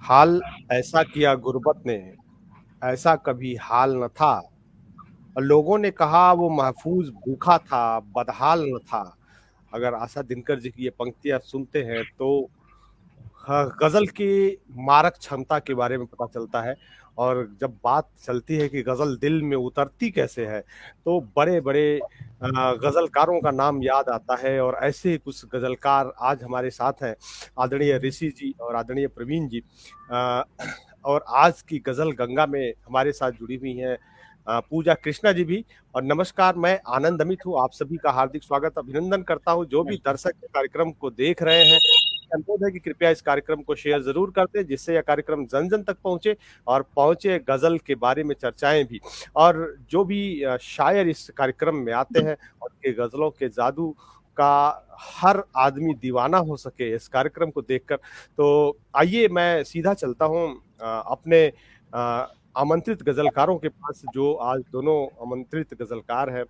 हाल ऐसा किया गुर्बत ने, ऐसा कभी हाल न था। और लोगों ने कहा वो महफूज भूखा था, बदहाल न था। अगर आशा दिनकर जी की ये पंक्तियाँ सुनते हैं तो हाँ, गज़ल की मारक क्षमता के बारे में पता चलता है। और जब बात चलती है कि गज़ल दिल में उतरती कैसे है, तो बड़े-बड़े गज़लकारों का नाम याद आता है और ऐसे ही कुछ गज़लकार आज हमारे साथ हैं, आदरणीय ऋषि जी और आदरणीय प्रवीण जी। अ, और आज की गज़ल गंगा में हमारे साथ जुड़ी हुई हैं पूजा कृष्णा जी भी। और नमस्कार, मैं आनंद अमित हूँ, आप सभी का हार्दिक स्वागत, अभिनंदन करता हूँ। जो भी दर्शक इस कार्यक्रम को देख रहे हैं, अनुरोध है कि कृपया इस कार्यक्रम को शेयर ज़रूर कर दें, जिससे यह कार्यक्रम जन-जन तक पहुँचे और पहुँचे गज़ल के बारे में चर्चाएँ भी। और जो भी शायर इस कार्यक्रम में आते हैं, उनके गज़लों के जादू का हर आदमी दीवाना हो सके इस कार्यक्रम को देखकर। तो आइए मैं सीधा चलता हूँ अपने आमंत्रित गज़लकारों के पास, जो आज दोनों आमंत्रित गज़लकार हैं,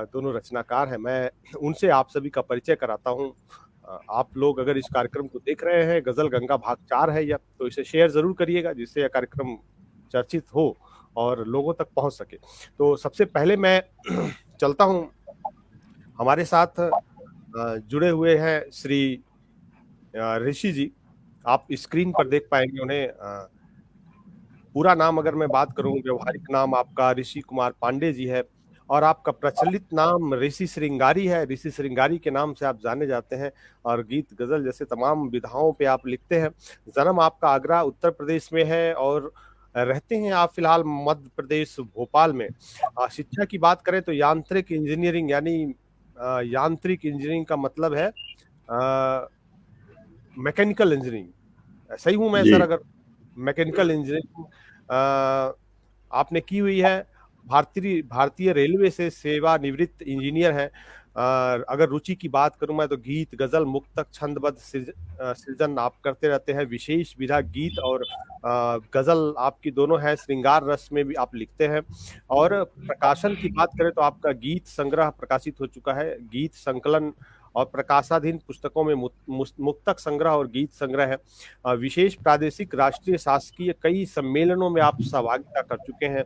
दोनों रचनाकार हैं। मैं उनसे आप सभी का परिचय कराता हूँ। आप लोग अगर इस कार्यक्रम को देख रहे हैं, गज़ल गंगा भाग 4 है यह, तो इसे शेयर ज़रूर करिएगा, जिससे यह कार्यक्रम चर्चित हो और लोगों तक पहुँच सके। तो सबसे पहले मैं चलता हूँ, हमारे साथ जुड़े हुए हैं श्री ऋषि जी। आप स्क्रीन पर देख पाएँगे उन्हें। पूरा नाम अगर मैं बात करूँ, व्यावहारिक नाम आपका ऋषि कुमार पांडे जी है और आपका प्रचलित नाम ऋषि श्रृंगारी है। ऋषि श्रृंगारी के नाम से आप जाने जाते हैं और गीत गज़ल जैसे तमाम विधाओं पे आप लिखते हैं। जन्म आपका आगरा उत्तर प्रदेश में है और रहते हैं आप फिलहाल मध्य प्रदेश भोपाल में। शिक्षा की बात करें तो यांत्रिक इंजीनियरिंग, यानी यांत्रिक इंजीनियरिंग का मतलब है मैकेनिकल इंजीनियरिंग। सही हूँ मैं जी। सर? अगर मैकेनिकल इंजीनियरिंग आपने की हुई है। भारतीय भारतीय रेलवे से सेवानिवृत्त इंजीनियर हैं। अगर रुचि की बात करूं मैं तो गीत, गजल, मुक्तक, छंदबद्ध सृजन आप करते रहते हैं। विशेष विधा गीत और गजल आपकी दोनों है। श्रृंगार रस में भी आप लिखते हैं। और प्रकाशन की बात करें तो आपका गीत संग्रह प्रकाशित हो चुका है। गीत संकलन और प्रकाशाधीन पुस्तकों में मुक्तक संग्रह और गीत संग्रह है। विशेष प्रादेशिक राष्ट्रीय शासकीय कई सम्मेलनों में आप सहभागिता कर चुके हैं।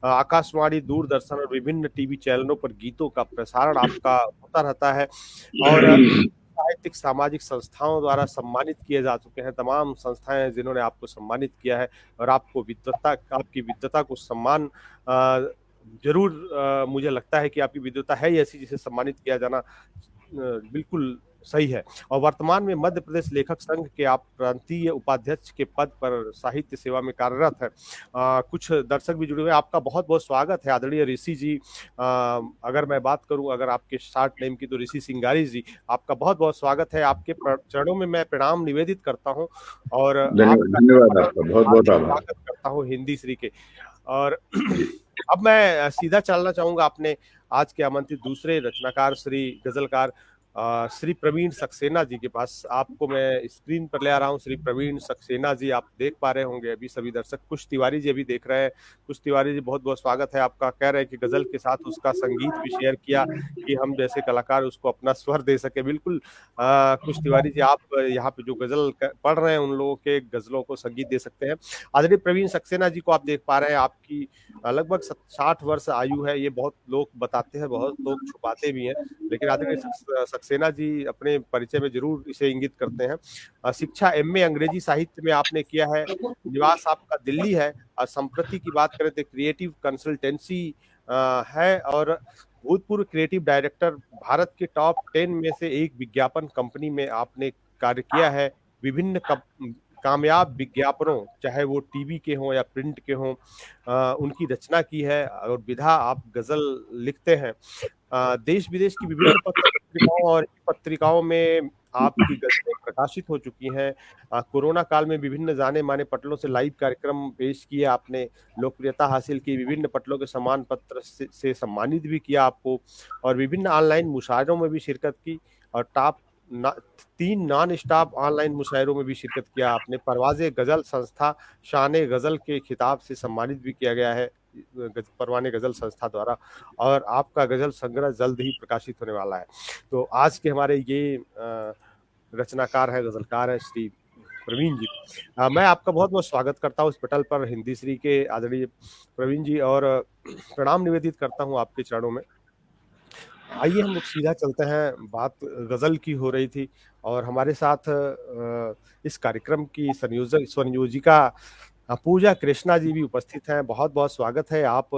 आकाशवाणी, दूरदर्शन और विभिन्न टीवी चैनलों पर गीतों का प्रसारण आपका होता रहता है। और साहित्यिक सामाजिक संस्थाओं द्वारा सम्मानित किए जा चुके हैं। तमाम संस्थाएं हैं जिन्होंने आपको सम्मानित किया है और आपको विद्वत्ता, आपकी विद्वता को सम्मान जरूर, मुझे लगता है कि आपकी विद्वता है ही ऐसी जिसे सम्मानित किया जाना बिल्कुल सही है। और वर्तमान में मध्य प्रदेश लेखक संघ के आप प्रांतीय उपाध्यक्ष के पद पर साहित्य सेवा में कार्यरत है। कुछ दर्शक भी जुड़े हुए हैं। आपका बहुत बहुत स्वागत है आदरणीय ऋषि जी। अगर मैं बात करूं, अगर आपके शार्ट नेम की, तो ऋषि सिंगारी जी, आपका बहुत बहुत स्वागत है। आपके चरणों में मैं प्रणाम निवेदित करता हूं और धन्यवाद, आपका धन्यवाद आपका बहुत बहुत हार्दिक आभार। स्वागत करता हूं हिंदी श्री के। और अब मैं सीधा चलना चाहूंगा अपने आज के आमंत्रित दूसरे रचनाकार, श्री गजलकार श्री प्रवीण सक्सेना जी के पास। आपको मैं स्क्रीन पर ले आ रहा हूँ। श्री प्रवीण सक्सेना जी, आप देख पा रहे होंगे अभी सभी दर्शक। कुश तिवारी जी अभी देख रहे हैं। कुश तिवारी जी, बहुत बहुत स्वागत है आपका। कह रहे हैं कि गजल के साथ उसका संगीत भी शेयर किया कि हम जैसे कलाकार उसको अपना स्वर दे सके। बिल्कुल कुश तिवारी जी, आप यहाँ पे जो गजल पढ़ रहे हैं उन लोगों के गजलों को संगीत दे सकते हैं। आदरणीय प्रवीण सक्सेना जी को आप देख पा रहे हैं। आपकी लगभग 60 वर्ष आयु है। ये बहुत लोग बताते हैं, बहुत लोग छुपाते भी हैं, लेकिन आदरणीय सक्सेना जी अपने परिचय में जरूर इसे इंगित करते हैं। शिक्षा एमए अंग्रेजी साहित्य में आपने किया है। निवास आपका दिल्ली है। और संप्रति की बात करें तो क्रिएटिव कंसल्टेंसी है। और भूतपूर्व क्रिएटिव डायरेक्टर, भारत के टॉप 10 में से एक विज्ञापन कंपनी में आपने कार्य किया है। विभिन्न कामयाब विज्ञापनों, चाहे वो टीवी के हों या प्रिंट के हों, उनकी रचना की है। और विधा आप गजल लिखते हैं। देश विदेश की विभिन्न पत्र पत्रिकाओं और पत्रिकाओं में आपकी गजलें प्रकाशित हो चुकी हैं। कोरोना काल में विभिन्न जाने माने पटलों से लाइव कार्यक्रम पेश किए आपने। लोकप्रियता हासिल की, विभिन्न पटलों के सम्मान पत्र से सम्मानित भी किया आपको। और विभिन्न ऑनलाइन मुशायरों में भी शिरकत की और टॉप ना, 3 नॉन स्टॉप ऑनलाइन मुशायरों में भी शिरकत किया आपने। परवाज़े गजल संस्था शान गजल के खिताब से सम्मानित भी किया गया है परवाने गजल संस्था द्वारा। और आपका गजल संग्रह जल्द ही प्रकाशित होने वाला है। तो आज के हमारे ये रचनाकार हैं, गजलकार हैं, श्री प्रवीण जी। मैं आपका बहुत-बहुत स्वागत करता हूँ इस पटल पर, हिंदी श्री के आदरणीय प्रवीण जी, और प्रणाम निवेदित करता हूँ आपके चरणों में। आइए हम लोग सीधा चलते हैं, बात गज़ल की हो रही थी और हमारे साथ इस कार्यक्रम की संयोजिका पूजा कृष्णा जी भी उपस्थित हैं। बहुत-बहुत स्वागत है। आप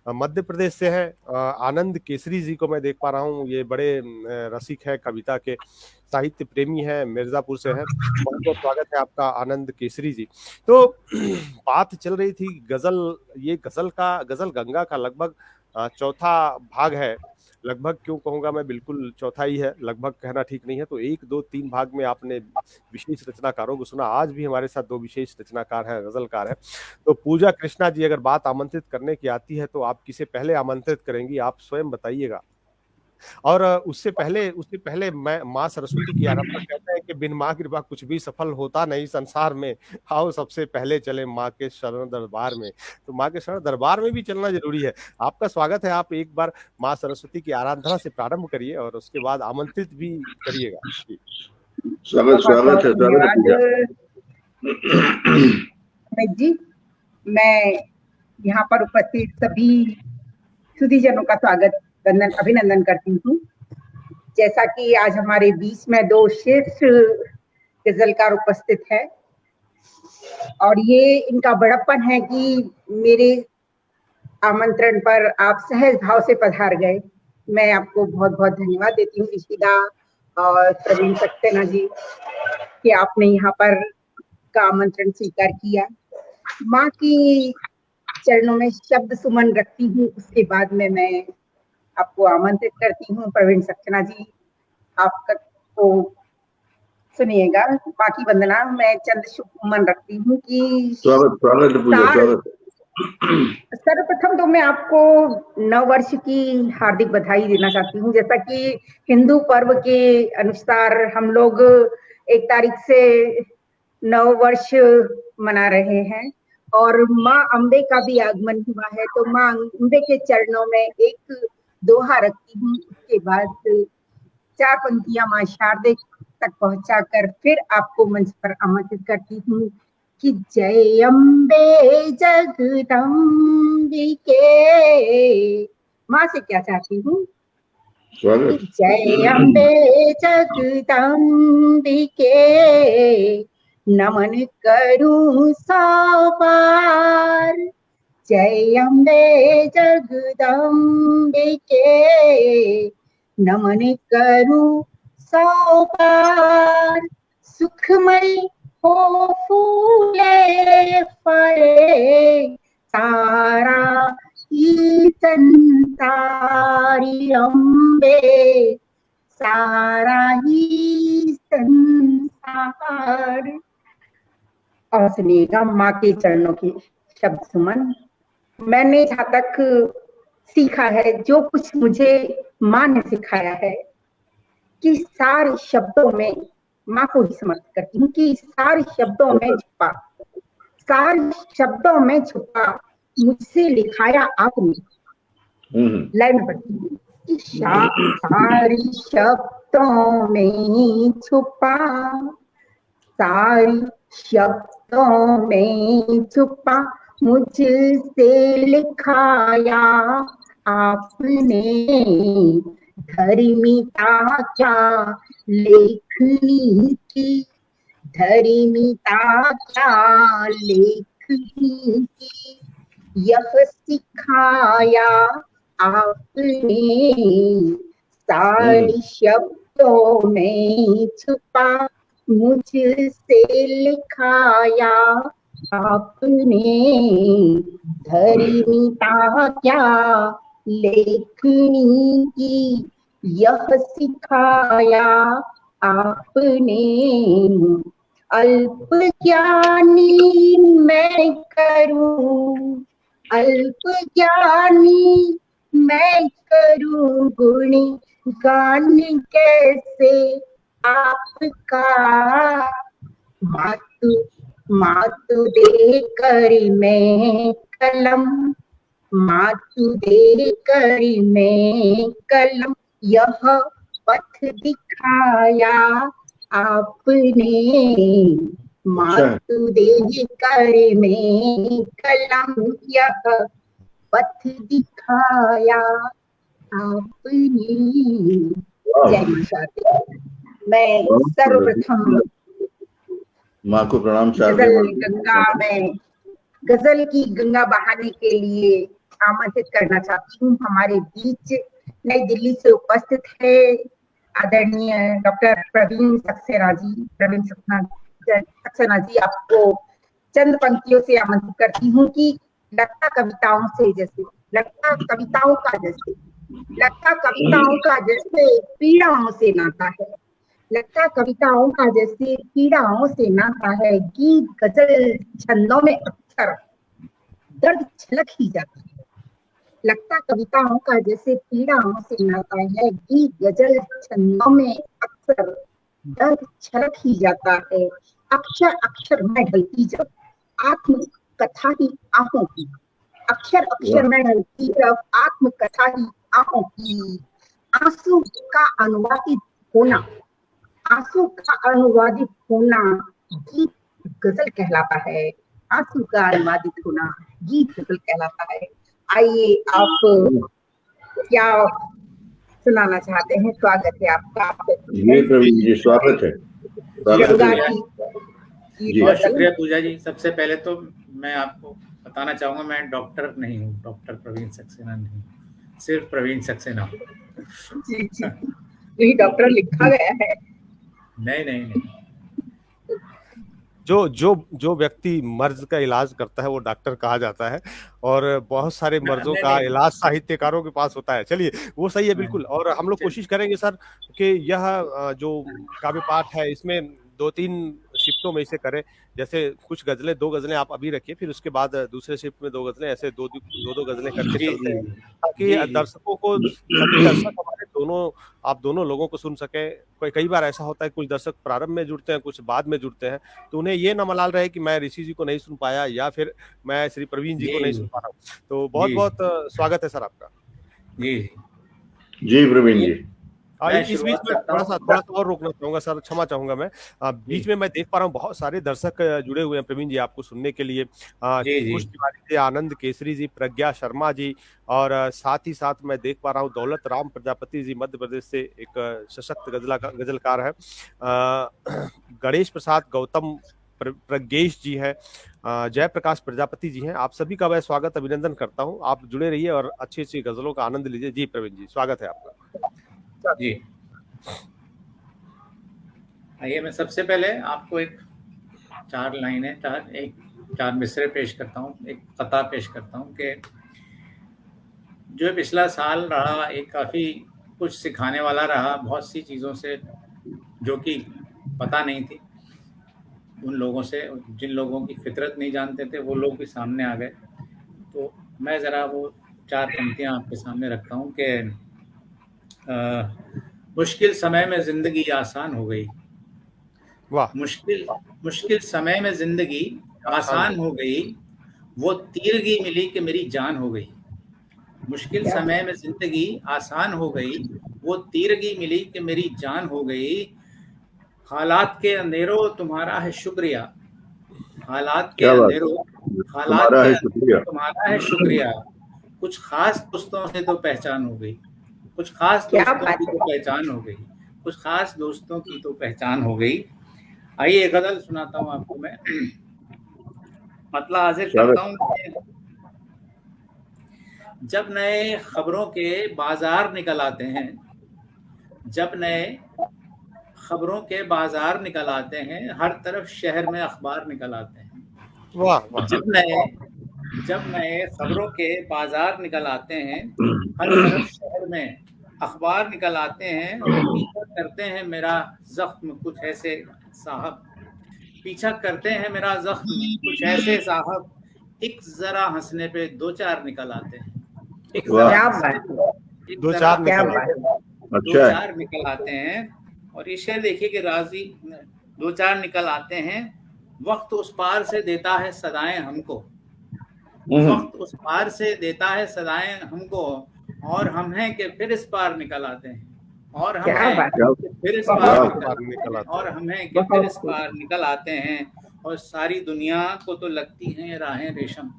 मध्य प्रदेश से हैं। आनंद केसरी जी को मैं देख पा रहा हूँ, ये बड़े रसिक हैं, कविता के साहित्य प्रेमी हैं, मिर्ज़ापुर से हैं। बहुत-बहुत स्वागत है आपका आनंद केसरी जी। तो बात चल रही थी गज़ल, ये गज़ल गंगा का लगभग चौथा भाग है। लगभग क्यों कहूँगा मैं, बिल्कुल चौथा ही है, लगभग कहना ठीक नहीं है। तो 1, 2, 3 भाग में आपने विशेष रचनाकारों को सुना। आज भी हमारे साथ 2 विशेष रचनाकार हैं, गज़लकार हैं। तो पूजा कृष्णा जी, अगर बात आमंत्रित करने की आती है तो आप किसे पहले आमंत्रित करेंगी? आप स्वयं बताइएगा। और उससे पहले मैं माँ सरस्वती की आराधना, कहते हैं कि बिन माँ कृपा कुछ भी सफल होता नहीं संसार में। आओ सबसे पहले चले माँ के शरण दरबार में। तो माँ के शरण दरबार में भी चलना ज़रूरी है। आपका स्वागत है, आप एक बार माँ सरस्वती की आराधना से प्रारंभ करिए और उसके बाद आमंत्रित भी करिएगा। जी। स्वागत बहुत है धन्यवाद पूजा। अमित जी। मैं यहाँ पर उपस्थित सभी सुधीजनों का अभिनंदन करती हूँ। जैसा कि आज हमारे बीच में 2 श्रेष्ठ गजलकार उपस्थित है और ये इनका बड़प्पन है कि मेरे आमंत्रण पर आप सहज भाव से पधार गए। मैं आपको बहुत बहुत धन्यवाद देती हूँ ईशिता और प्रवीण सक्सेना जी कि आपने यहाँ पर का आमंत्रण स्वीकार किया। माँ की चरणों में शब्द सुमन रखती हूँ, उसके बाद में मैं आपको आमंत्रित करती हूँ। प्रवीण सक्सेना जी, आपका तो सुनिएगा। माँ की वंदना मैं चंद सुमन रखती हूँ कि स्वागत। सर्वप्रथम तो मैं आपको नव वर्ष की हार्दिक बधाई देना चाहती हूँ। जैसा कि हिंदू पर्व के अनुसार हम लोग 1 तारीख से नव वर्ष मना रहे हैं और माँ अम्बे का भी आगमन हुआ है। तो माँ अम्बे के चरणों में एक दोहा रखती हूँ, उसके बाद 4 पंक्तियां माँ शारदे तक पहुंचाकर फिर आपको मंच पर आमंत्रित करती हूँ कि जय अम्बे जगदम्बिके। माँ से क्या चाहती हूँ? जय अम्बे जगदम्बिके, नमन करूं 100 बार। जय अम्बे जगदम्बिके, नमन करूं 100 बार। सुखमय हो फूले फले सारा ही संसारी अम्बे, सारा ही संसार। और सुनिएगा माँ के चरणों के शब्द सुमन। मैंने जहाँ तक सीखा है, जो कुछ मुझे माँ ने सिखाया है कि सारे शब्दों में, माँ को ही समर्पित करती हूँ कि सारे शब्दों में छुपा मुझसे लिखाया आपने। लाइन पढ़ती हूँ कि सारे शब्दों में छुपा, सारी शब्दों में छुपा मुझसे लिखाया आपने। धर्मिता क्या लेखनी की, धर्मिता क्या लेखनी की, यह सिखाया आपने। सारी शब्दों में छुपा मुझसे लिखाया आपने। धर्मिता क्या लेखनी की, यह सिखाया आपने। अल्प ज्ञानी मैं करूं, अल्प ज्ञानी मैं करूं गुणी गान कैसे आपका। मातु दे कर मैं कलम, मातु दे कर मैं कलम, यह पथ दिखाया आपने। मातु देहि कर में कलम यह पथ दिखाया आपने। जय मां शारदे। मैं सर्वप्रथम माँ को प्रणाम शारदे गजल माँ। गंगा में गजल की गंगा बहाने के लिए आमंत्रित करना चाहती हूँ। हमारे बीच नई दिल्ली से उपस्थित है आदरणीय डॉक्टर प्रवीण सक्सेना जी। आपको चंद पंक्तियों से आमंत्रित करती हूँ कि लगता कविताओं का जैसे पीड़ाओं से नाता है, लगता कविताओं का जैसे पीड़ाओं से नाता है, गीत गजल छंदों में अक्सर दर्द छलक ही जाता है। लगता कविताओं का जैसे पीड़ाओं से नाता है, गीत गजल छंदों में अक्सर दर्द छलक ही जाता है। अक्षर अक्षर में ढलती जब आत्म कथा ही आंखों की, अक्षर अक्षर में ढलती जब आत्म कथा ही आंखों की। आंसू का अनुवादित होना, आंसू का अनुवादित होना गीत गजल कहलाता है। आंसू का अनुवादित होना गीत गजल कहलाता है। आइए, आप क्या सुनाना चाहते हैं? स्वागत है आपका। जी प्रवीण जी, स्वागत है। बहुत शुक्रिया पूजा जी। सबसे पहले तो मैं आपको बताना चाहूंगा, मैं डॉक्टर नहीं हूँ, डॉक्टर प्रवीण सक्सेना नहीं, सिर्फ प्रवीण सक्सेना। जी जी, यही डॉक्टर लिखा गया है। नहीं। जो व्यक्ति मर्ज का इलाज करता है वो डॉक्टर कहा जाता है, और बहुत सारे मर्जों का इलाज साहित्यकारों के पास होता है। चलिए, वो सही है बिल्कुल। और हम लोग कोशिश करेंगे सर कि यह जो काव्य पाठ है इसमें 2-3 शिफ्टों में इसे करें। जैसे कुछ गजलें, 2 गजलें आप अभी रखिए, फिर उसके बाद दूसरे शिफ्ट में 2 गजलें, ऐसे 2 गजलें करके चलते हैं, ताकि दर्शकों को, सभी दर्शक हमारे आप दोनों लोगों को सुन सके। कई बार ऐसा होता है कुछ दर्शक प्रारंभ में जुड़ते हैं, कुछ बाद में जुड़ते हैं, तो उन्हें ये ना मलाल रहे कि मैं ऋषि जी को नहीं सुन पाया या फिर मैं श्री प्रवीण जी को नहीं सुन पा रहा हूँ। तो बहुत बहुत स्वागत है सर आपका। जी प्रवीण जी। इस बीच में थोड़ा सा और रोकना चाहूंगा सर, क्षमा चाहूंगा मैं। बीच में मैं देख पा रहा हूँ बहुत सारे दर्शक जुड़े हुए हैं प्रवीण जी आपको सुनने के लिए। खुश तिवारी जी, आनंद केसरी जी, प्रज्ञा शर्मा जी, और साथ ही साथ मैं देख पा रहा हूँ दौलत राम प्रजापति जी मध्य प्रदेश से एक सशक्त गजलकार है। गणेश प्रसाद गौतम प्रज्ञेश जी है, जयप्रकाश प्रजापति जी हैं। आप सभी का मैं स्वागत अभिनंदन करता हूं। आप जुड़े रहिए और अच्छी अच्छी गजलों का आनंद लीजिए। जी प्रवीण जी, स्वागत है आपका। जी, आइए, मैं सबसे पहले आपको एक 4 लाइनें, 4 मिसरे पेश करता हूँ, एक कथा पेश करता हूँ कि जो पिछला साल रहा एक काफ़ी कुछ सिखाने वाला रहा, बहुत सी चीज़ों से जो कि पता नहीं थी उन लोगों से, जिन लोगों की फितरत नहीं जानते थे वो लोग भी सामने आ गए। तो मैं ज़रा वो 4 पंक्तियाँ आपके सामने रखता हूँ कि मुश्किल समय में ज़िंदगी आसान हो गई। वाह। मुश्किल समय में ज़िंदगी आसान हो गई, वो तीरगी मिली कि मेरी जान हो गई। मुश्किल समय में ज़िंदगी आसान हो गई, वो तीरगी मिली कि मेरी जान हो गई। हालात के अंधेरों तुम्हारा है शुक्रिया, हालात के अंधेरों तुम्हारा है शुक्रिया। कुछ खास दोस्तों से तो पहचान हो गई, कुछ खास दोस्तों की तो पहचान हो गई, कुछ खास दोस्तों की तो पहचान हो गई। आइए एक गजल सुनाता हूँ आपको मैं, मतलब हाजिर करता हूँ। जब नए खबरों के बाजार निकल आते हैं, जब नए खबरों के बाजार निकल आते हैं, हर तरफ शहर में अखबार निकल आते हैं। वाह। जब नए खबरों के बाजार निकल आते हैं, हर तरफ शहर में अखबार निकल आते हैं। और पीछा करते हैं मेरा जख्म कुछ ऐसे साहब, पीछा करते हैं मेरा जख्म कुछ ऐसे साहब, एक जरा हंसने पे 2-4 निकल आते हैं। एक दो चार निकल आते हैं। और ये शेर देखिए कि राजी 2-4 निकल आते हैं। वक्त उस पार से देता है सदाएं हमको, वक्त उस पार से देता है सदाएं हमको, और हम हैं कि फिर इस पार निकल आते हैं, और हम हैं कि फिर इस पार निकल आते हैं, और हम हैं कि फिर इस पार निकल आते हैं। और सारी दुनिया को तो लगती हैं ये राहें रेशम,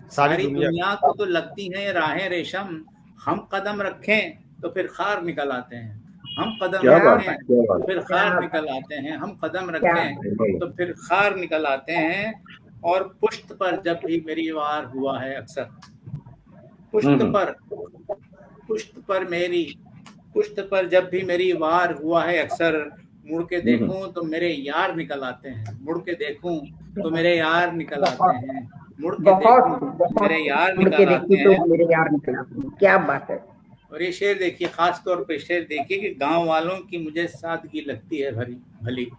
सारी सारी दुनिया दुनिया को तो लगती हैं ये राहें रेशम, हम कदम रखें तो फिर खार निकल आते हैं, हम कदम क्या बात है, रखें क्या तो बात फिर खार निकल आते हैं, हम कदम रखें है। तो फिर खार निकल आते हैं। और पुश्त पर जब भी मेरी वार हुआ है अक्सर, पुश्त पर जब भी मेरी वार हुआ है अक्सर, मुड़ के देखूं तो मेरे यार निकल आते हैं, मुड़ के देखूं तो मेरे यार निकल आते हैं, मुड़ के देखूं तो मेरे यार निकल आते हैं। मेरे यार निकल आते हैं। क्या बात है। और ये शेर देखिए, खास तौर पे शेर देखिए कि गांव वालों की मुझे सादगी लगती है भली,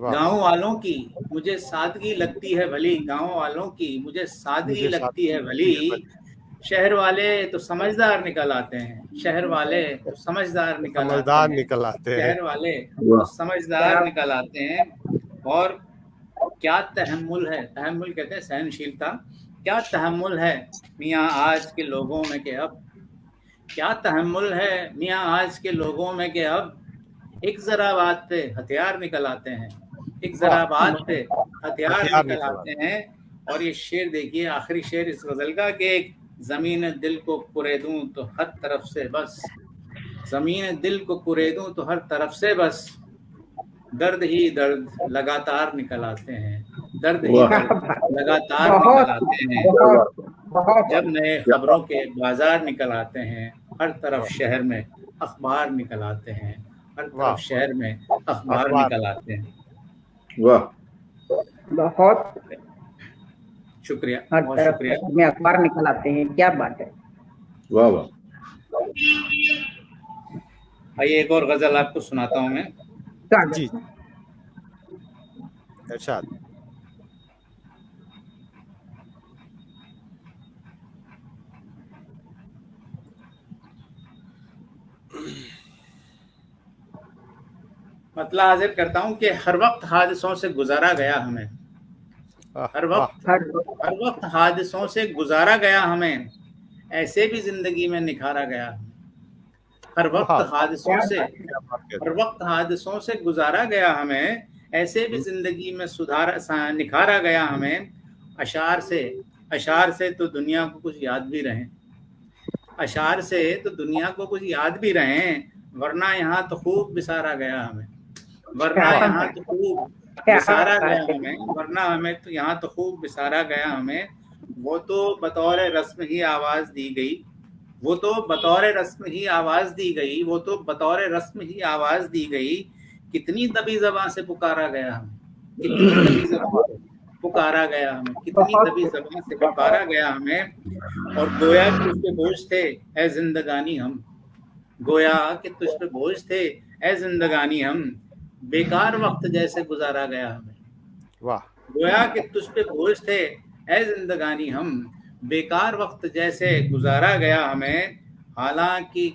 गांव वालों की मुझे सादगी लगती है भली, गांव वालों की मुझे सादगी लगती है भली, शहर वाले तो समझदार निकल आते हैं, शहर वाले तो समझदार निकल आते हैं, शहर वाले तो समझदार निकल आते हैं। और क्या तहम्मुल है, तहम्मुल कहते हैं सहनशीलता, क्या तहम्मुल है मियाँ आज के लोगों में के अब, क्या तहम्मुल है मियाँ आज के लोगों में के अब, एक जरा बात पे हथियार निकल आते हैं, एक जरा बात पे हथियार निकल आते हैं। और ये शेर देखिए, आखिरी शेर इस गजल का कि एक जमीन दिल को कुरेदूं तो हर तरफ से बस, जमीन दिल को कुरेदूं तो हर तरफ से बस, दर्द ही दर्द लगातार निकल आते हैं, दर्द ही दर्द लगातार निकल आते हैं। जब नए खबरों के बाजार निकल आते हैं, हर तरफ शहर में अखबार निकल आते हैं, हर तरफ शहर में अखबार निकल आते हैं। वाह, बहुत शुक्रिया, हर बहुत तरफ शुक्रिया। में अखबार निकल आते हैं। क्या बात है। वाह वाह। आइए एक और गजल आपको सुनाता हूँ मैं। जी इरशाद। मतलब हाजिर करता हूँ कि हर वक्त हादसों से गुजारा गया हमें, हर वक्त हादसों से गुजारा गया हमें, ऐसे भी जिंदगी में निखारा गया, हर वक्त हादसों से गुजारा गया हमें, ऐसे भी जिंदगी में निखारा गया हमें। अशार से तो दुनिया को कुछ याद भी रहे, अशार से तो दुनिया को कुछ याद भी रहे, वरना यहाँ तो खूब बिसारा गया हमें, वरना यहाँ तो खूब बिसारा गया हमें, वरना हमें तो यहाँ तो खूब बिसारा गया हमें। वो तो बतौर रस्म ही आवाज दी गई, वो तो बतौर रस्म ही आवाज दी गई, वो तो बतौर रस्म ही आवाज दी गई, कितनी दबी ज़बान से पुकारा गया हमें, कितनी दबी ज़बान से पुकारा गया हमें, कितनी दबी ज़बान से पुकारा गया हमें। और गोया कि तुझ पे बोझ थे ऐ जिंदगानी हम, गोया कि तुझ पे बोझ थे ऐ जिंदगानी हम, बेकार वक्त जैसे गुजारा गया हमें, वाह। गोया कि तुझ पे बोझ थे ऐ जिंदगानी हम, बेकार वक्त जैसे गुजारा गया हमें। हालांकि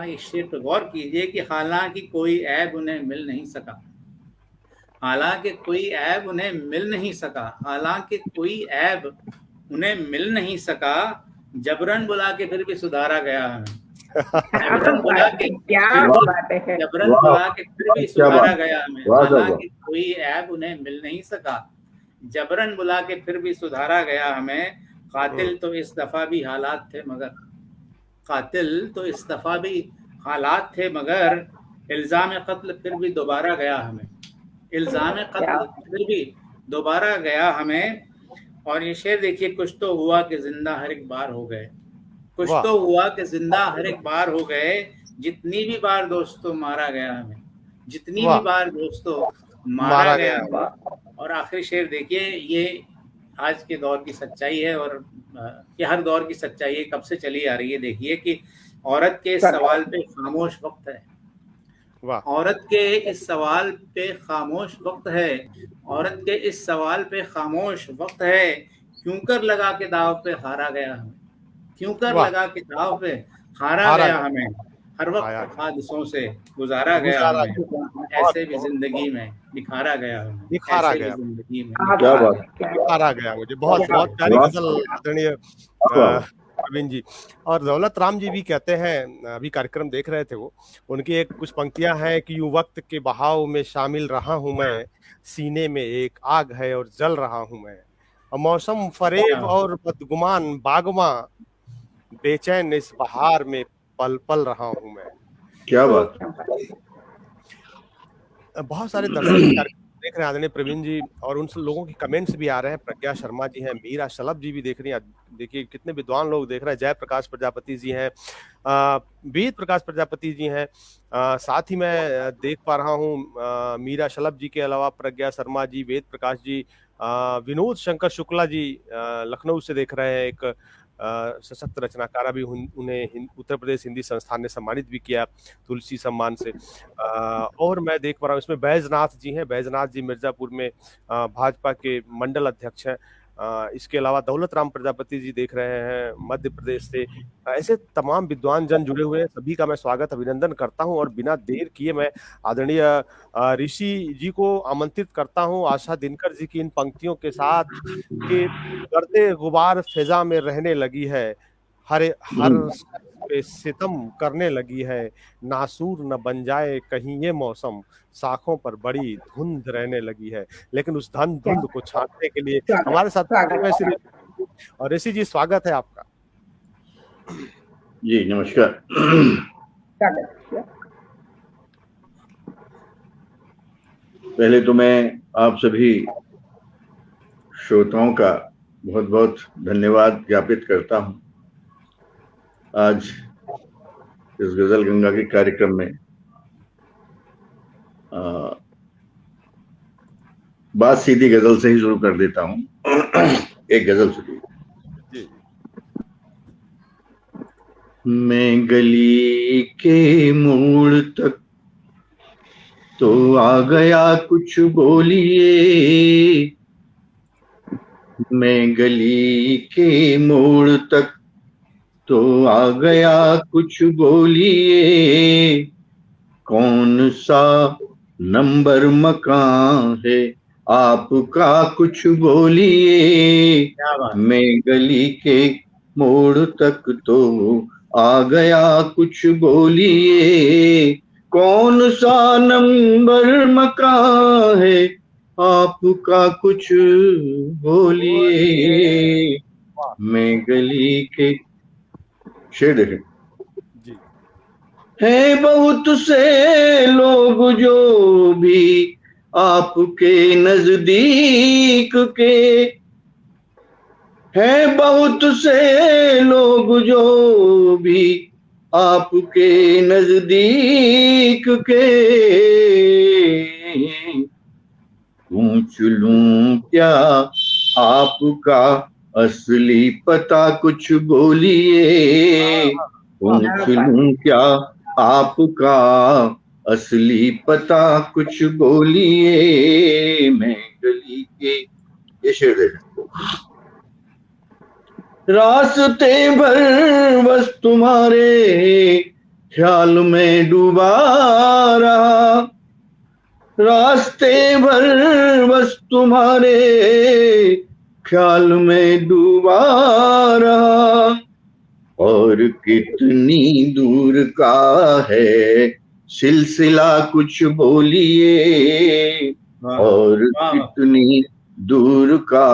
इस शेर पर गौर कीजिए कि हालांकि कोई ऐब उन्हें मिल नहीं सका, हालांकि कोई ऐब उन्हें मिल नहीं सका, हालांकि कोई ऐब उन्हें मिल नहीं सका, जबरन बुला के फिर भी सुधारा गया हमें, जबरन बुला के फिर भी सुधारा गया हमें। हालांकि कोई ऐब उन्हें मिल नहीं सका, जबरन बुला के फिर भी सुधारा गया हमें। कातिल तो इस दफा भी हालात थे मगर, कातिल तो इस दफा भी हालात थे मगर, इल्जाम कत्ल फिर भी दोबारा गया हमें, इल्जाम कत्ल फिर भी दोबारा गया हमें। और ये शेर देखिए, कुछ तो हुआ कि जिंदा हर एक बार हो गए, कुछ तो हुआ कि जिंदा हर एक बार हो गए, जितनी भी बार दोस्तों मारा गया हमें, जितनी भी बार दोस्तों मारा गया। और आखिरी शेर देखिए, ये आज के दौर की सच्चाई है, और ये हर दौर की सच्चाई है, कब से चली आ रही है। देखिए कि औरत के इस सवाल पे खामोश वक्त है, औरत के इस सवाल पे खामोश वक्त है, औरत के इस सवाल पे खामोश वक्त है, क्यों कर लगा के दाव पे हारा गया हमें, क्यों कर लगा के दाव पे हारा गया हमें, हर वक्त हादसों से गुजारा गया हमें, ऐसे भी जिंदगी में निखारा गया हमें, निखारा गया जिंदगी में क्या बात, निखारा गया। मुझे बहुत बहुत प्यारी गजल आदरणीय प्रवीण जी। और दौलत राम जी भी कहते हैं, अभी कार्यक्रम देख रहे थे वो, उनकी एक कुछ पंक्तियां हैं कि यूं वक्त के बहाव में शामिल रहा हूं मैं, सीने में एक आग है और जल रहा हूं मैं, और मौसम फरेब और बदगुमान बागवां, बेचैन इस बहार में पल पल रहा हूं मैं। क्या तो बात। बहुत सारे दर्शक इस कार्यक्रम को देख रहे हैं आदरणीय प्रवीण जी, और उन लोगों की कमेंट्स भी आ रहे हैं। प्रज्ञा शर्मा जी हैं, मीरा शलभ जी भी देख रही हैं, देखिए कितने विद्वान लोग देख रहे हैं। जय प्रकाश प्रजापति जी हैं, वेद प्रकाश प्रजापति जी हैं, साथ ही मैं देख पा रहा हूँ मीरा शलभ जी के अलावा प्रज्ञा शर्मा जी, वेद प्रकाश जी, विनोद शंकर शुक्ला जी लखनऊ से देख रहे हैं। एक सशक्त रचनाकारा भी उन्हें उत्तर प्रदेश हिंदी संस्थान ने सम्मानित भी किया तुलसी सम्मान से। और मैं देख पा रहा हूँ इसमें बैजनाथ जी हैं, बैजनाथ जी मिर्जापुर में भाजपा के मंडल अध्यक्ष हैं। इसके अलावा दौलत राम प्रजापति जी देख रहे हैं मध्य प्रदेश से। ऐसे तमाम विद्वान जन जुड़े हुए हैं, सभी का मैं स्वागत अभिनंदन करता हूं। और बिना देर किए मैं आदरणीय ऋषि जी को आमंत्रित करता हूं आशा दिनकर जी की इन पंक्तियों के साथ कि गर्दे गुबार फिजा में रहने लगी है, हर पे सितम करने लगी है, नासूर न बन जाए कहीं ये मौसम, साखों पर बड़ी धुंध रहने लगी है। लेकिन उस धुंध को छांटने के लिए हमारे साथ और ऋषि जी स्वागत है आपका। जी नमस्कार। पहले तो मैं आप सभी श्रोताओं का बहुत बहुत धन्यवाद ज्ञापित करता हूं। आज इस गजल गंगा के कार्यक्रम में बात सीधी गजल से ही शुरू कर देता हूं। एक गजल सुनिए। मैं गली के मोड़ तक तो आ गया कुछ बोलिए, मैं गली के मोड़ तक तो आ गया कुछ बोलिए, कौन सा नंबर मकान है आपका कुछ बोलिए, मैं गली के मोड़ तक तो आ गया कुछ बोलिए, कौन सा नंबर मकान है आपका कुछ बोलिए, मैं गली के। शेर देखें। है बहुत से लोग जो भी आपके नजदीक के, है बहुत से लोग जो भी आपके नजदीक के, पूछ लूं क्या आपका असली पता कुछ बोलिए, पूछ लूं क्या आपका असली पता कुछ बोलिए, मैं गली के। ये शेर देखो। रास्ते भर बस तुम्हारे ख्याल में डूबा रहा, रास्ते भर बस तुम्हारे ख्याल में डूबा रहा, और कितनी दूर का है सिलसिला कुछ बोलिए, और कितनी दूर का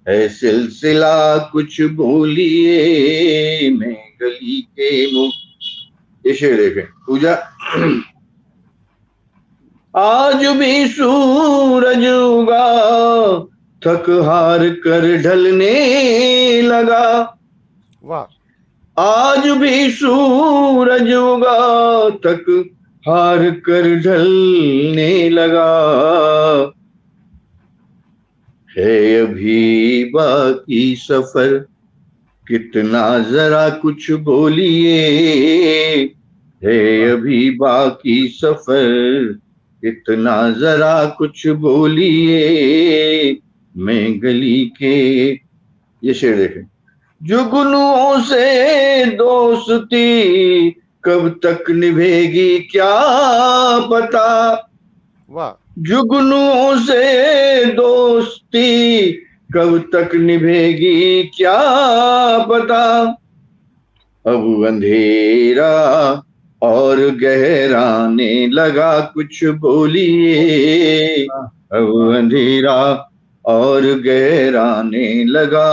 है सिलसिला कुछ बोलिए, मैं गली के मुंह। शेर देखें। पूजा। आज भी सूरज उगा थक हार कर ढलने लगा, वाह। आज भी सूरज उगा थक हार कर ढलने लगा, है अभी बाकी सफर कितना जरा कुछ बोलिए, है अभी बाकी सफर कितना जरा कुछ बोलिए, मैं गली के। ये शेर देखें। जुगनुओं से दोस्ती कब तक निभेगी क्या पता, वाह। जुगनुओं से दोस्ती कब तक निभेगी क्या पता, अब अंधेरा और गहराने लगा, कुछ बोलिए। अब अंधेरा और गहराने लगा,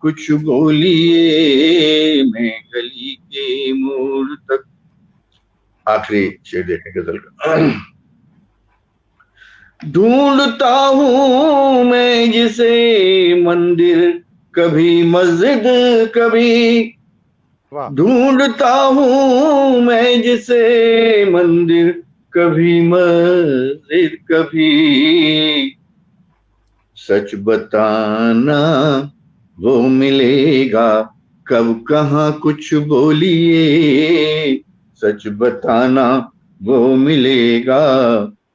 कुछ बोलिए। मैं गली के मोड़ तक, आखिरी शेर देखें गजल का। ढूंढता हूँ मैं जिसे मंदिर, कभी मस्जिद कभी, ढूंढता हूँ मैं जिसे मंदिर, कभी मस्जिद कभी। सच बताना वो मिलेगा कब कहाँ, कुछ बोलिए। सच बताना वो मिलेगा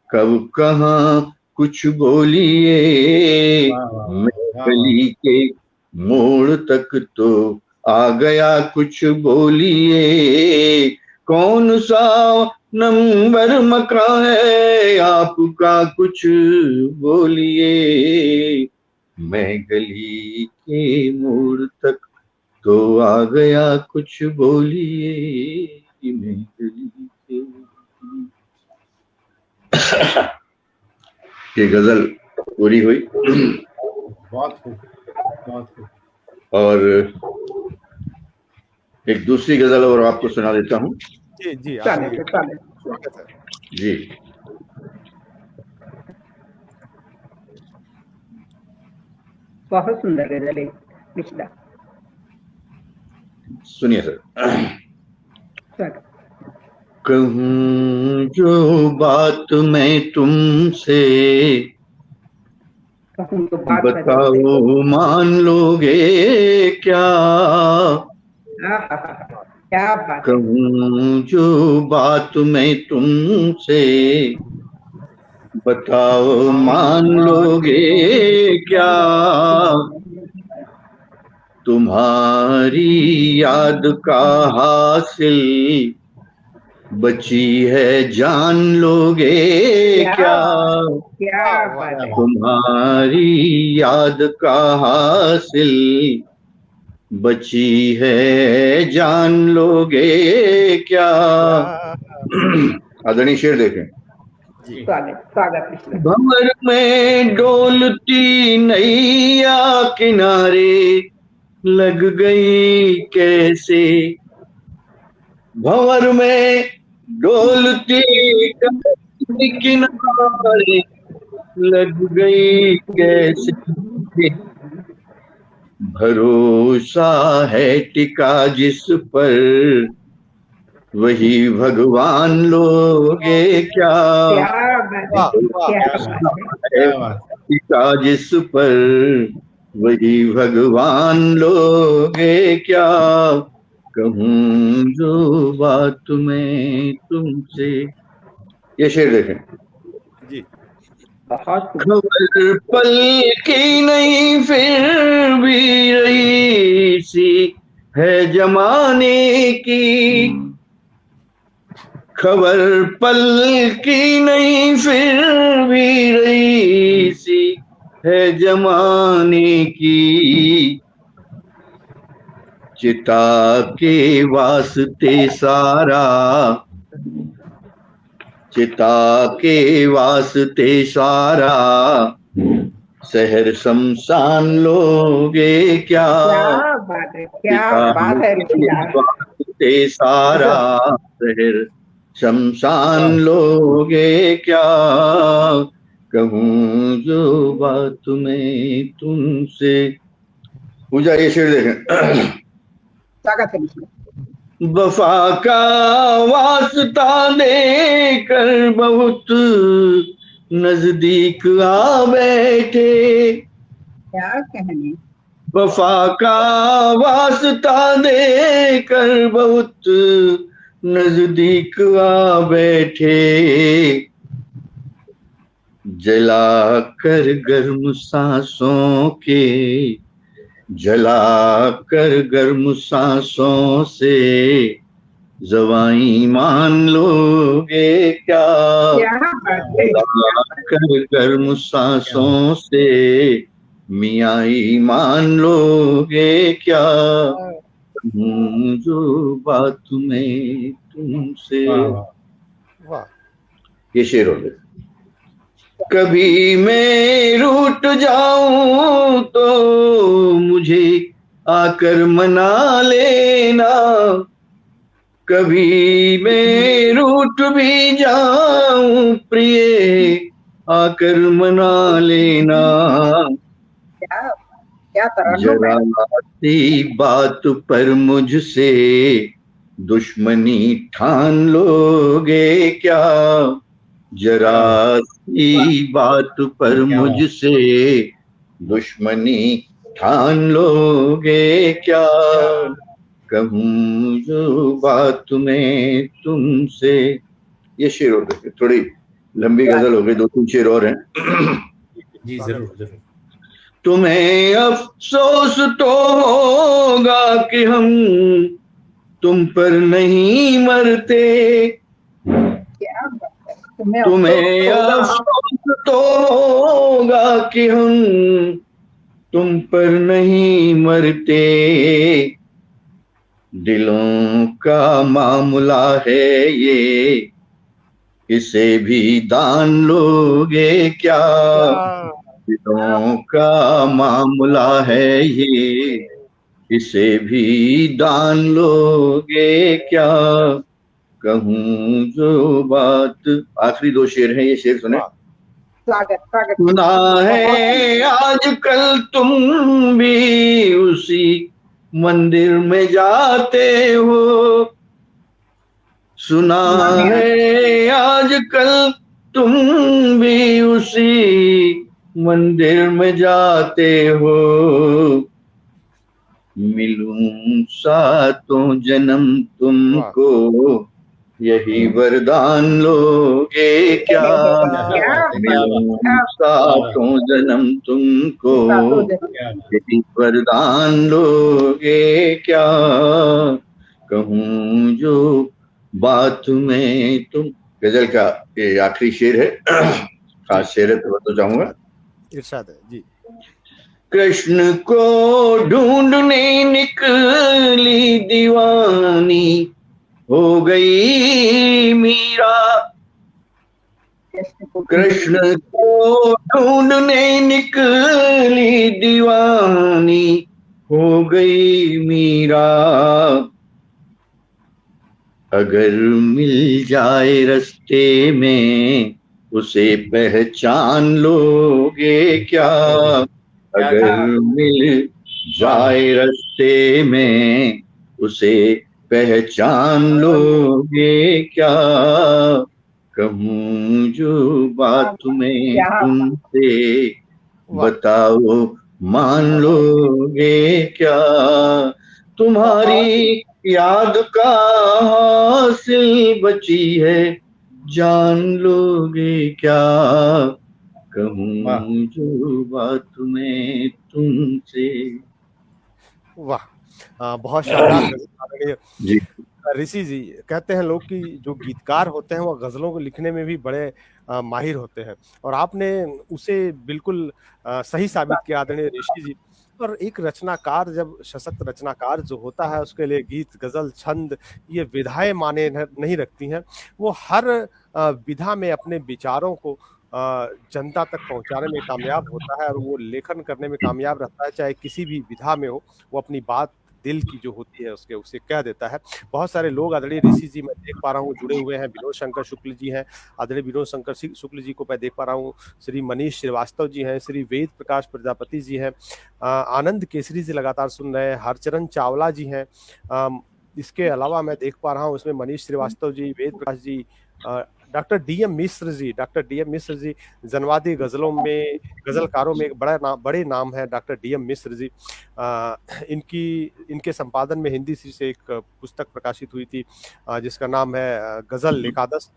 कब कहाँ, कुछ बोलिए। मैं गली के मोड़ तक तो आ गया, कुछ बोलिए। कौन सा नंबर मकान है आपका, कुछ बोलिए। मैं गली के मोड़ तक तो आ गया, कुछ बोलिए। मैं गली के ये गजल पूरी हुई। बहुत खूब, बहुत खूब। और एक दूसरी गजल और आपको सुना देता हूँ। जी जी स्वागत है जी। बहुत सुंदर गजल है मिश्रा, सुनिए सर। स्वागत। कहूँ जो बात मैं तुमसे, कहूँ तो बात बताओ मान लोगे क्या। क्या बात। कहूँ जो बात मैं तुमसे, बताओ मान लोगे क्या। तुम्हारी याद का हासिल बची है जान लोगे क्या। क्या बात है। तुम्हारी याद का हासिल बची है जान लोगे क्या। आदरणीय शेर देखें। स्वागत। भंवर में डोलती नैया किनारे लग गई कैसे। भंवर में डोलती किनारे लग गई कैसे। भरोसा है टिका जिस पर, वही भगवान लोगे क्या। टिका जिस पर, वही भगवान लोगे क्या। कहूँ जो बात मैं तुमसे। ये शेर देखें। जी। खबर पल की नहीं फिर भी रही सी है जमाने की। खबर पल की नहीं फिर भी रही सी है जमाने की। चिता के वास्ते सारा, चिता के वास्ते सारा शहर शमशान लोगे क्या। क्या बात है। वास्ते सारा शहर शमशान लोगे क्या। कहूँ जो बात मैं तुमसे। पूजा ये शेर देखें। वफा का वास्ता देकर बहुत नजदीक आ बैठे। क्या कहने। वफा का वास्ता देकर बहुत नजदीक आ बैठे। जला कर गर्म सांसों के, जला कर गर्म सांसों से जवाई मान लोगे क्या। जला कर गर्म सांसों से मियाँ मान लोगे क्या। कहूँ जो बात मैं तुमसे। वाह वाह। वाह। ये शेर हो गया। कभी मैं रूठ जाऊं तो मुझे आकर मना लेना, कभी मैं रूठ भी जाऊं प्रिय आकर मना लेना। क्या क्या तरन्नुम जरा है। सी बात पर मुझसे दुश्मनी ठान लोगे क्या, जरा सी बात पर क्या बात। मुझसे दुश्मनी ठान लोगे क्या, कहूँ जो बात मैं तुमसे। ये शेर हो गए, थोड़ी लंबी गजल हो गई, 2-3 शेर और हैं। जी जरूर जरूर। तुम्हें अफसोस तो होगा कि हम तुम पर नहीं मरते, क्या बात है। तुम्हें तुम्हें अफसोस होगा। अफसोस तो होगा कि हम तुम पर नहीं मरते, दिलों का मामला है ये, इसे भी दान लोगे क्या, दिलों का मामला है ये, इसे भी दान लोगे क्या, कहूँ जो बात। आखिरी 2 शेर हैं, ये शेर सुने। स्वागत स्वागत। सुना है आजकल तुम भी उसी मंदिर में जाते हो, सुना है आजकल तुम भी उसी मंदिर में जाते हो, मिलूं सातों जन्म तुमको यही वरदान लोगे क्या, मिलूं सातों जन्म तुमको यही वरदान लोगे क्या, कहूँ जो बात में तुम। गजल का ये आखिरी शेर है, खास शेर है तो बताना चाहूंगा। इरशाद है जी। कृष्ण को ढूंढने निकली दीवानी हो गई मीरा, कृष्ण को ढूंढने निकली दीवानी हो गई मीरा, अगर मिल जाए रास्ते में उसे पहचान लोगे क्या, अगर मिल जाए रास्ते में उसे पहचान लोगे क्या, कहूँ जो बात मैं तुमसे बताओ मान लोगे क्या, तुम्हारी याद का हासिल बची है जान लोगे क्या, कहूँ जो बात मैं तुमसे। वाह, बहुत शानदार। जी ऋषि जी, कहते हैं लोग कि जो गीतकार होते हैं वो गजलों को लिखने में भी बड़े माहिर होते हैं, और आपने उसे बिल्कुल सही साबित किया आदरणीय ऋषि जी। और एक रचनाकार, जब सशक्त रचनाकार जो होता है, उसके लिए गीत, गजल, छंद ये विधाएं माने नहीं रखती हैं। वो हर विधा में अपने विचारों को जनता तक पहुंचाने में कामयाब होता है, और वो लेखन करने में कामयाब रहता है, चाहे किसी भी विधा में हो। वो अपनी बात दिल की जो होती है उसे कह देता है। बहुत सारे लोग आदरणीय ऋषि जी मैं देख पा रहा हूँ जुड़े हुए हैं। विनोद शंकर शुक्ल जी हैं, आदरणीय विनोद शंकर शुक्ल जी को मैं देख पा रहा हूँ। श्री मनीष श्रीवास्तव जी हैं, श्री वेद प्रकाश प्रजापति जी हैं, आनंद केसरी जी लगातार सुन रहे हैं, हरचरण चावला जी हैं। इसके अलावा मैं देख पा रहा हूँ इसमें मनीष श्रीवास्तव जी, वेद प्रकाश जी, डॉक्टर डीएम मिश्र जी जनवादी गजलों में, गजलकारों में एक बड़े नाम है डॉक्टर डीएम मिश्र जी। इनके संपादन में हिंदी से एक पुस्तक प्रकाशित हुई थी जिसका नाम है गजल एकादश।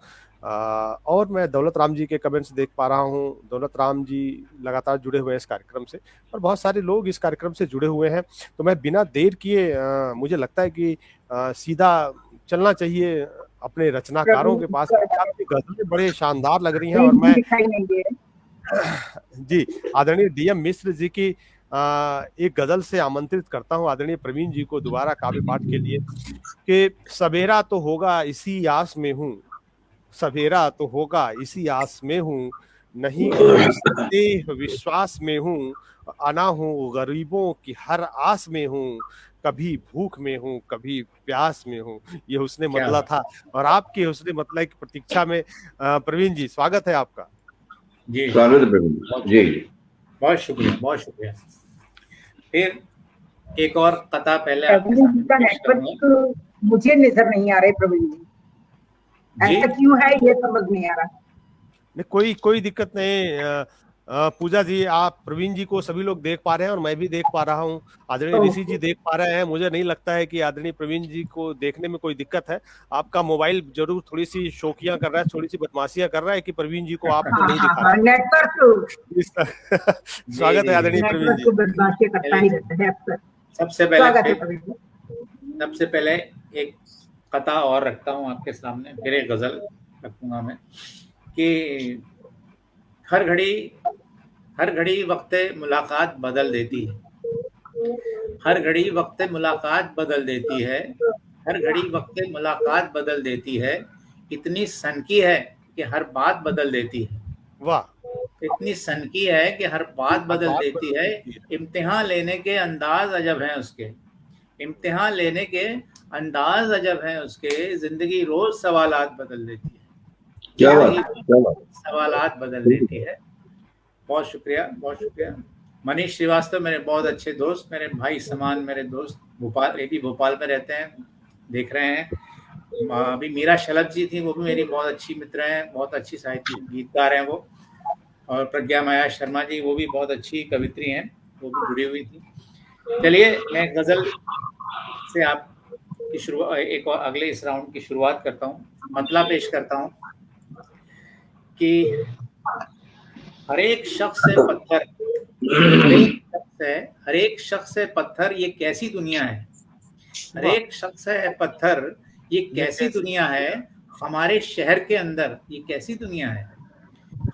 और मैं दौलत राम जी के कमेंट्स देख पा रहा हूँ। दौलत राम जी लगातार जुड़े हुए हैं इस कार्यक्रम से, और बहुत सारे लोग इस कार्यक्रम से जुड़े हुए हैं। तो मैं बिना देर किए मुझे लगता है कि सीधा चलना चाहिए अपने रचनाकारों के पास। आपकी गजलें बड़े शानदार लग रही हैं, और मैं जी आदरणीय डीएम मिश्र जी की एक गजल से आमंत्रित करता हूँ आदरणीय प्रवीण जी को दोबारा काव्य पाठ के लिए कि सवेरा तो होगा इसी आस में हूँ, सवेरा तो होगा इसी आस में हूँ, नहीं कोई संदेह विश्वास में हूँ, अना हूँ गरीबों की हर आस में हूँ, कभी भूख में हूँ कभी प्यास में हूँ। ये हुस्ने क्या मतला बात। था और आपके हुस्ने मतला की प्रतीक्षा में प्रवीण जी स्वागत है आपका। जी स्वागत है प्रवीण जी। जी बहुत शुक्रिया, बहुत शुक्रिया। फिर एक और कथा पहले आपके प्रवीण जी सामने का पेश करूंगा। नेटवर्क मुझे नजर नहीं आ रहे प्रवीण जी, जी ऐसा क्यों है ये समझ नहीं आ रहा। नहीं कोई दिक्कत नहीं। पूजा जी, आप प्रवीण जी को सभी लोग देख पा रहे हैं और मैं भी देख पा रहा हूँ, आदरणीय ऋषि जी देख पा रहे हैं। मुझे नहीं लगता है कि आदरणीय प्रवीण जी को देखने में कोई दिक्कत है। आपका मोबाइल जरूर थोड़ी सी शोखियां कर रहा है, थोड़ी सी बदमाशियां कर रहा है कि प्रवीण जी को आपको हाँ नहीं हाँ दिखा हाँ, रहा नेटवर्क स्वागत है आदरणीय प्रवीण जी। बदमाशी करता ही रहता है अक्सर। सबसे स्वागत है पहले प्रवीण जी। सबसे पहले एक कथा और रखता हूँ आपके सामने, फिर एक गजल रखूंगा मैं कि हर घड़ी वक्त मुलाकात बदल देती है, हर घड़ी वक्त मुलाकात बदल देती है, हर घड़ी वक्त मुलाकात बदल देती है, इतनी सनकी है कि हर बात बदल देती है, वाह, इतनी सनकी है कि हर बात हर बदल बात देती बदल है, देती है। इम्तिहान लेने के अंदाज अजब है उसके, इम्तिहान लेने के अंदाज अजब है उसके, जिंदगी रोज सवालात बदल देती है, क्या बात जिंदगी है, क्या बात सवालात बदल देती है। बहुत शुक्रिया, बहुत शुक्रिया। मनीष श्रीवास्तव मेरे बहुत अच्छे दोस्त, मेरे भाई समान, मेरे दोस्त, भोपाल, ये भी भोपाल में रहते हैं, देख रहे हैं। अभी मीरा शलभ जी थी, वो भी मेरी बहुत अच्छी मित्र हैं, बहुत अच्छी साहित्यिक गीतकार हैं वो। और प्रज्ञा माया शर्मा जी, वो भी बहुत अच्छी कवित्री हैं, वो भी जुड़ी हुई थी। चलिए मैं गजल से आपकी शुरुआत, एक और अगले इस राउंड की शुरुआत करता हूँ। मतला पेश करता हूँ कि हर एक शख्स है पत्थर, हर एक शख्स है पत्थर, ये कैसी दुनिया है, हर वाह, एक शख्स है पत्थर, ये ये कैसी कैसी दुनिया है, हमारे शहर के अंदर ये कैसी दुनिया है।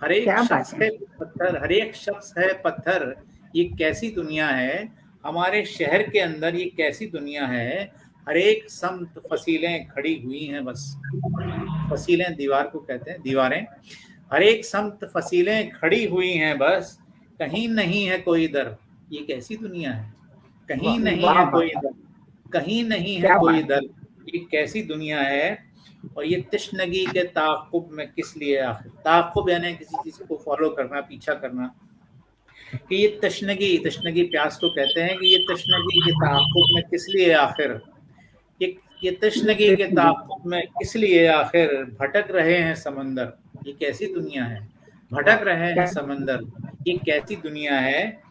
हर एक क्या बात शख्स है। है पत्थर, हर एक शख्स है पत्थर, ये कैसी दुनिया है, हमारे शहर के अंदर ये कैसी दुनिया है। हर एक समत फसीलें खड़ी हुई हैं बस, फसीलें दीवार को कहते हैं, दीवारें। हर एक समत फसीलें खड़ी हुई हैं बस, कहीं नहीं है कोई दर, ये कैसी दुनिया है, कहीं वाह, नहीं वाह है वाह, कोई दर, कहीं नहीं है क्या कोई बात दर, ये कैसी दुनिया है। और ये तशनगी के ताक़ुब में किस लिए आखिर, ताक़ुब यानी किसी चीज को फॉलो करना, पीछा करना, कि ये तशनगी प्यास को कहते हैं, कि ये तशनगी के ताक़ुब में किस लिए आखिर, ये तशनगी के है। ताक़ुब में किस लिए आखिर, भटक रहे हैं समंदर, ये कैसी दुनिया है, वाह, भटक रहे हैं समंदर, ये कैसी दुनिया है।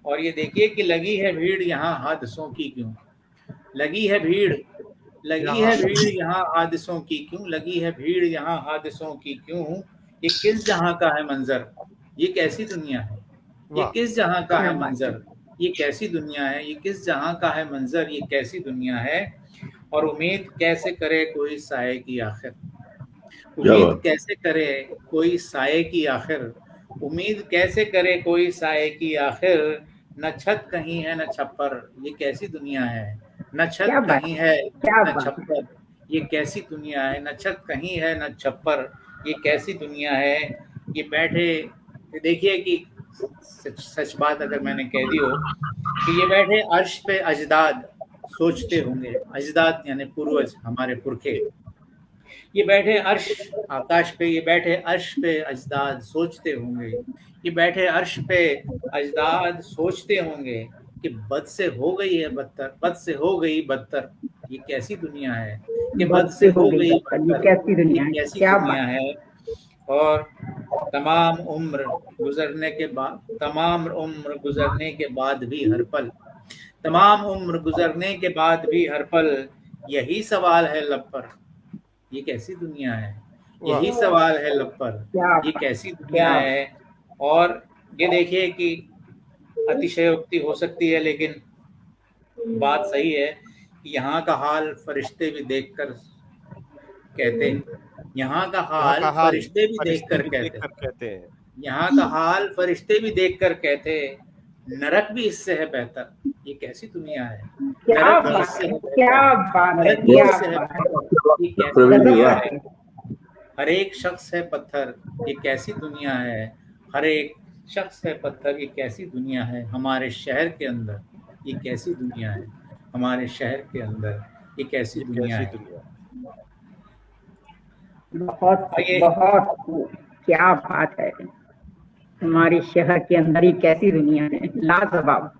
और ये देखिए कि लगी है भीड़ यहाँ हादसों की क्यों, लगी है भीड़, लगी यहाँ है भीड़ यहाँ हादसों की क्यों, लगी है भीड़ यहाँ हादसों की क्यों, ये किस जहाँ का है मंजर, ये कैसी दुनिया है, ये वाह, किस जहाँ का क्या है बात है। मंजर, ये कैसी दुनिया है, ये किस जहाँ का है मंजर, ये कैसी दुनिया है। और उम्मीद कैसे करे कोई साए की आखिर, क्या उम्मीद बात। कैसे करे कोई साए की आखिर, उम्मीद कैसे करे कोई साए की आखिर, न छत कहीं है न छप्पर, ये कैसी दुनिया है, न छत क्या बात कहीं है, है क्या न बात है। छप्पर, ये कैसी दुनिया है, न छत कहीं है न छप्पर, ये कैसी दुनिया है। ये बैठे, देखिए कि सच बात अगर मैंने कह दी हो कि ये बैठे अर्श पे अजदाद सोचते होंगे, अजदाद यानी पूर्वज, हमारे पुरखे, ये बैठे अर्श आकाश पे, ये बैठे अर्श पे अजदाद सोचते होंगे, ये बैठे अर्श पे अजदाद सोचते होंगे कि बद से हो गई है बदतर, बद से हो गई बदतर, ये कैसी दुनिया है, कि बद बद से से हो हो गई गई बदतर, ये बदतर, कैसी ये दुनिया है, कैसी क्या दुनिया बात। है। और तमाम उम्र गुजरने के बाद, तमाम उम्र गुजरने के बाद भी हर पल, तमाम उम्र गुजरने के बाद भी हर पल, यही सवाल है लब पर, ये कैसी दुनिया है, वाह, यही सवाल है लब पर, क्या ये बात, कैसी दुनिया क्या है। और ये देखिए कि अतिशयोक्ति हो सकती है, लेकिन बात सही है कि यहाँ का हाल फरिश्ते भी देखकर कहते, यहाँ का यहाँ हाल का हाल फरिश्ते भी फरिश्ते देखकर भी देख कहते, कर कहते हैं। यहाँ का हाल फरिश्ते भी देखकर कहते, नरक भी इससे है बेहतर, ये कैसी दुनिया है। क्या नरक भी बात इससे है, है क्या बेहतर, बात है, नरक भी क्या इससे है बात है, बेहतर, ये कैसी प्रवीण गजब भैया, बात है। हर एक शख्स है पत्थर, ये कैसी दुनिया है। हर एक शख्स है पत्थर, ये कैसी दुनिया है। हमारे शहर के अंदर ये कैसी दुनिया है, हमारे शहर के अंदर ये कैसी ये दुनिया कैसी है। दुनिया। बहुत आइए, बहुत क्या बात है, हमारे शहर के अंदर ही कैसी दुनिया है, लाजवाब।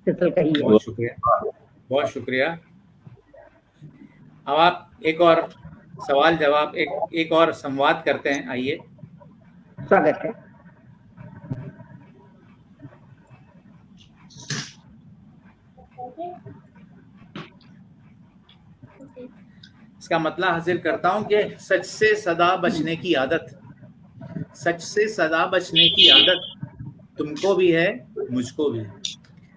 सितल कहिए। बहुत शुक्रिया, बहुत शुक्रिया। अब आप एक और सवाल जवाब, एक और संवाद करते हैं। आइए, स्वागत है। इसका मतलब हासिल करता हूं कि सच से सदा बचने की आदत, सच से सदा बचने की आदत तुमको भी है, मुझको भी।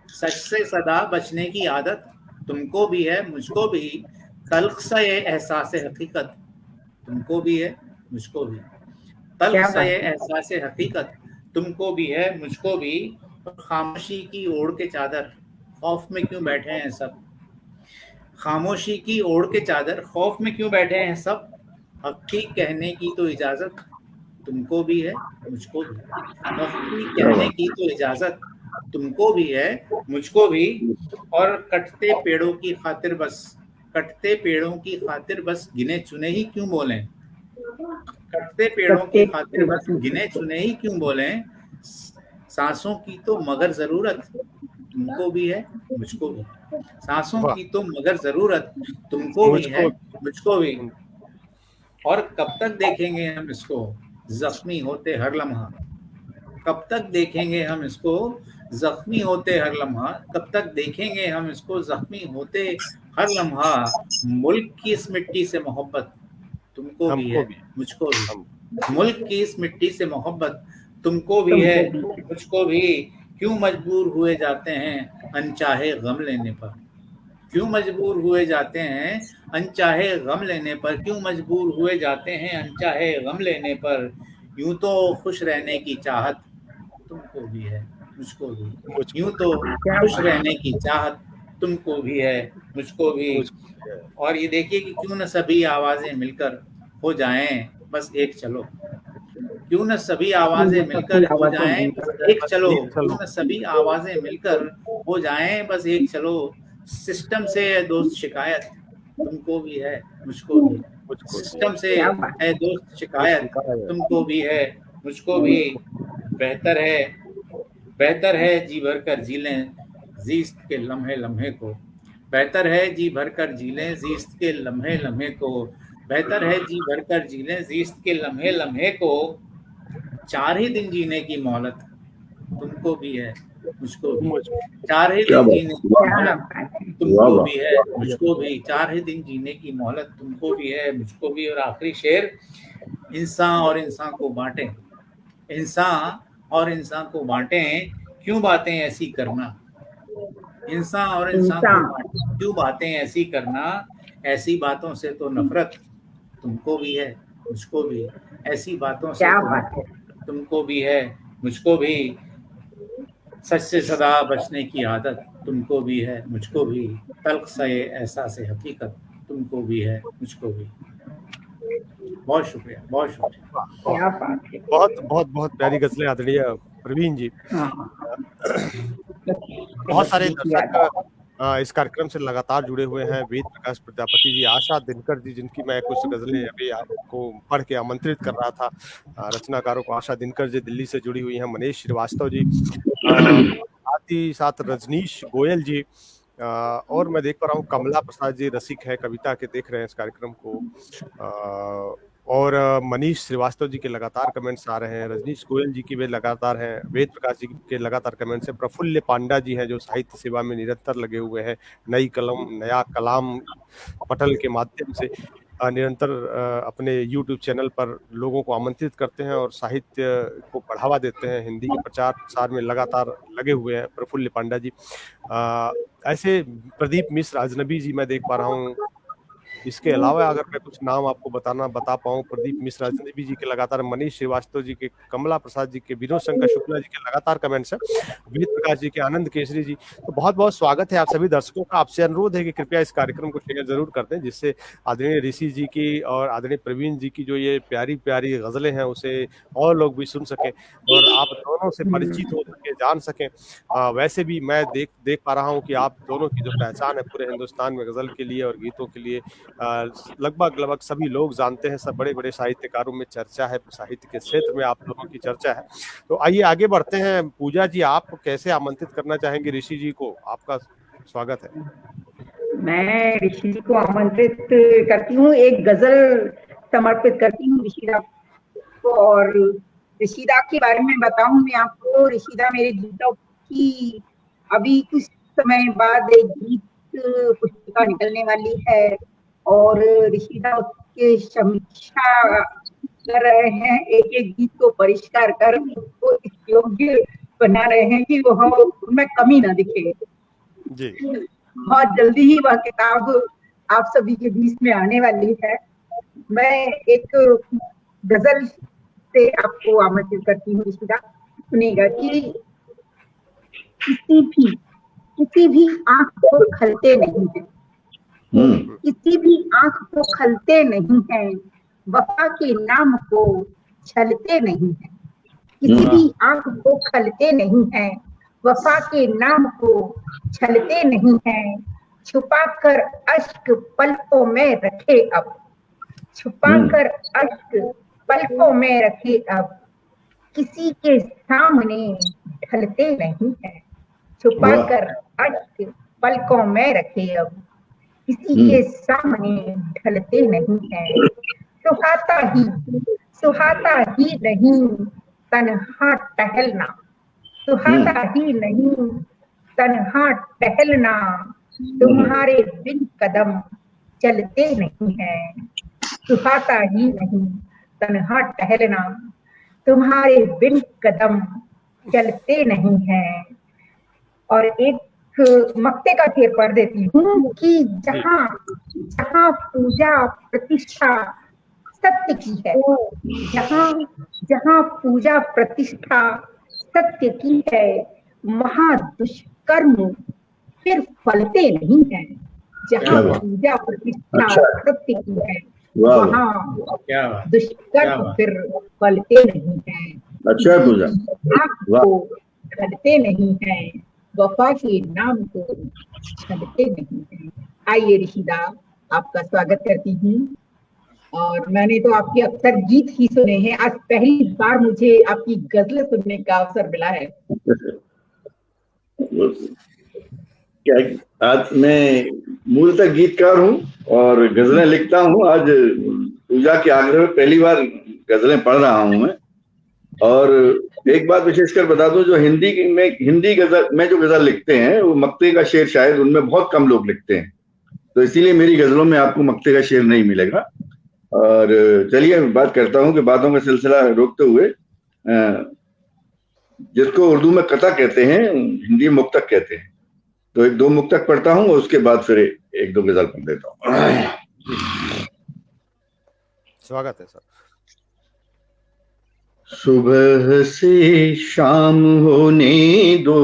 सच से सदा बचने की आदत तुमको भी है, मुझको भी। तल्ख सा ये एहसास हकीकत तुमको भी है, मुझको भी। तल्ख क्या सा बात ये है, एहसास हकीकत तुमको भी है, मुझको भी। और खामोशी की ओढ़ के चादर, खौफ में क्यों बैठे हैं सब। खामोशी की ओढ़ के चादर, खौफ में क्यों बैठे हैं सब। हक़ी कहने की तो इजाजत तुमको भी है, मुझको भी। हक़ी कहने की तो इजाजत तुमको भी है, मुझको भी। और कटते पेड़ों की खातिर बस, कटते पेड़ों की खातिर बस गिने चुने ही क्यों बोलें। कटते पेड़ों की खातिर बस गिने चुने ही क्यों बोलें। सांसों की तो मगर जरूरत तुमको भी है, मुझको भी। सांसों वाह, की तो मगर जरूरत तुमको भी है, मुझको मुझको भी। और कब तक देखेंगे हम इसको जख्मी होते हर लम्हा, कब तक देखेंगे हम इसको जख्मी होते हर लम्हा। कब तक देखेंगे हम इसको जख्मी होते हर लम्हा। मुल्क की इस मिट्टी से मोहब्बत तुमको भी हमको है, भी, मुझको भी। हम मुल्क की इस मिट्टी से मोहब्बत तुमको भी है, तुमको भी। मुझको भी। क्यों मजबूर हुए जाते हैं अनचाहे गम लेने पर, क्यों मजबूर हुए जाते हैं अनचाहे गम लेने पर। क्यों मजबूर हुए जाते हैं अनचाहे गम लेने पर। यूं तो खुश रहने की चाहत तुमको भी है, मुझको भी। मुझको यूं तो क्या खुश बात रहने की चाहत तुमको भी है, मुझको भी। मुझको भी है। और ये देखिए कि क्यों न सभी आवाजें मिलकर हो जाएं बस एक चलो। क्यों न सभी आवाजें है, सबकी मिलकर हो आवाजें जाएं बस मिलकर। एक बस चलो। एक क्यों चलो, न सभी आवाजें मिलकर हो जाएं बस एक चलो। सिस्टम से है दोस्त शिकायत तुमको भी है, मुझको भी। मुझको भी सिस्टम से क्या बात है है, दोस्त है। शिकायत शिकायत तुमको भी है, मुझको भी। बेहतर है, बेहतर है जी भर कर जी लें जीस्त के लम्हे लम्हे को। बेहतर है जी भर कर जी लें जीस्त के लम्हे लम्हे को। बेहतर है जी भर कर जी लें जीस्त के लम्हे लम्हे को। 4 ही दिन जीने की मोहलत तुमको भी है, मुझको भी। मुझको 4 ही क्या दिन बात, जीने की क्या वाह मोहलत बात है। वाह तुमको वाह। भी है, मुझको भी। 4 ही दिन जीने की मोहलत तुमको भी है, मुझको भी। और आखिरी शेर, इंसान और इंसान को बांटे, इंसान और इंसान को बांटे। क्यों बातें ऐसी करना, इंसान और इंसान को इंसान। बांटे। क्यों बातें ऐसी करना, ऐसी बातों से तो नफरत तुमको भी है, मुझको भी। ऐसी बातों से क्या तो बात है, नफरत तुमको भी है, मुझको भी। सच से सदा बचने की आदत तुमको भी है, मुझको भी। तल्ख सा ये एहसास हकीकत तुमको भी है, मुझको भी। बहुत शुक्रिया, बहुत शुक्रिया। क्या बात है। बहुत बहुत बहुत प्यारी गजलें आदरणीय प्रवीण जी। हाँ, बहुत सारे बचने की दर्शक आदत। इस कार्यक्रम से लगातार जुड़े हुए हैं। वेद प्रकाश प्रजापति जी, आशा दिनकर जी, जिनकी मैं कुछ गजलें अभी आपको पढ़ के आमंत्रित कर रहा था। रचनाकारों को आशा दिनकर जी दिल्ली से जुड़ी हुई हैं, मनीष श्रीवास्तव जी, साथ ही साथ रजनीश गोयल जी, और मैं देख पा रहा हूँ कमला प्रसाद जी रसिक है, कविता के देख रहे हैं इस कार्यक्रम को। और मनीष श्रीवास्तव जी के लगातार कमेंट्स आ रहे हैं, रजनीश गोयल जी की वे लगातार हैं, वेद प्रकाश जी के लगातार कमेंट्स हैं, प्रफुल्ल पांडा जी हैं जो साहित्य सेवा में निरंतर लगे हुए हैं, नई कलम नया कलाम पटल के माध्यम से निरंतर अपने यूट्यूब चैनल पर लोगों को आमंत्रित करते हैं और साहित्य को बढ़ावा देते हैं। हिंदी के प्रचार प्रसार में लगातार लगे हुए हैं प्रफुल्ल पांडा जी। ऐसे प्रदीप मिश्र अजनबी जी मैं देख पा रहा हूँ, इसके अलावा अगर मैं कुछ नाम आपको बता पाऊँ, प्रदीप मिश्रा जी के लगातार, मनीष श्रीवास्तव जी के, कमला प्रसाद जी के, विनोद शंकर शुक्ला जी के लगातार कमेंट्स हैं, वेद प्रकाश जी के, आनंद केसरी जी, तो बहुत बहुत स्वागत है आप सभी दर्शकों का। आपसे अनुरोध है कि कृपया इस कार्यक्रम को शेयर जरूर कर दें, जिससे आदरणीय ऋषि जी की और आदरणीय प्रवीण जी की जो ये प्यारी प्यारी गजलें हैं उसे और लोग भी सुन सके और आप दोनों से परिचित हो सके, जान सकें। वैसे भी मैं देख पा रहा हूँ कि आप दोनों की जो पहचान है पूरे हिंदुस्तान में गजल के लिए और गीतों के लिए लगभग सभी लोग जानते हैं, सब बड़े बड़े साहित्यकारों में चर्चा है, साहित्य के क्षेत्र में आप दोनों की चर्चा है। तो आइए आगे बढ़ते हैं। पूजा जी, आप कैसे आमंत्रित करना चाहेंगे ऋषि जी को? आपका स्वागत है। मैं ऋषि जी को आमंत्रित करती हूँ, एक गजल समर्पित करती हूँ ऋषिदा को। और ऋषिदा के बारे में बताऊं मैं आपको, ऋषिदा मेरे गीतों की अभी कुछ समय बाद एक गीत पुस्तिका निकलने वाली है और ऋषिदा उसके समीक्षा कर रहे हैं, एक एक गीत को परिष्कार कर उसको इस योग्य बना रहे हैं कि वो उनमें कमी ना दिखे जी। बहुत जल्दी ही वह किताब आप सभी के बीच में आने वाली है। मैं एक गजल से आपको आमंत्रित करती हूँ ऋषिदा, सुनिएगा कि किसी भी आंख को खलते नहीं है, किसी भी आंख को खलते नहीं है, वफा के नाम को छलते नहीं है, किसी भी आंख को खलते नहीं है, वफा के नाम को छलते नहीं है, छुपा कर अश्क पलकों में रखे अब, छुपा कर अश्क पलकों में रखे अब, किसी के सामने ढलते नहीं है, छुपा कर अश्क पलकों में रखे अब, किसी के सामने ढलते नहीं है, सुहाता ही नहीं तन्हा टहलना, सुहाता ही नहीं तन्हा टहलना, तुम्हारे बिन कदम चलते नहीं है, सुहाता ही नहीं तन्हा टहलना, तुम्हारे बिन कदम चलते नहीं है। और एक मक्ते का शेर पढ़ देती हूँ कि जहाँ जहाँ पूजा प्रतिष्ठा सत्य की है, जहाँ पूजा प्रतिष्ठा सत्य की है, वहाँ दुष्कर्म फिर फलते नहीं है, जहाँ पूजा प्रतिष्ठा सत्य की है, वहाँ दुष्कर्म फिर फलते नहीं है, अच्छा पूजा आपको फलते नहीं है, वफा के नाम को छलते नहीं है। आइए ऋषिदा, आपका स्वागत करती हूँ। और मैंने तो आपके अक्सर गीत ही सुने हैं, आज पहली बार मुझे आपकी गजल सुनने का अवसर मिला है। क्या आज मैं मूलतः गीतकार हूँ और गजलें लिखता हूँ। आज पूजा के आग्रह में पहली बार गजलें पढ़ रहा हूँ मैं। और एक बात विशेषकर बता दूं, जो हिंदी गजल में जो गजल लिखते हैं वो मक्ते का शेर शायद उनमें बहुत कम लोग लिखते हैं, तो इसीलिए मेरी गजलों में आपको मक्ते का शेर नहीं मिलेगा। और चलिए बात करता हूँ कि बातों का सिलसिला रोकते हुए, जिसको उर्दू में कथा कहते हैं, हिंदी में मुक्तक कहते हैं, तो एक दो मुक्तक पढ़ता हूँ और उसके बाद फिर एक दो गजल पढ़ देता हूँ। स्वागत है सर। सुबह से शाम होने दो,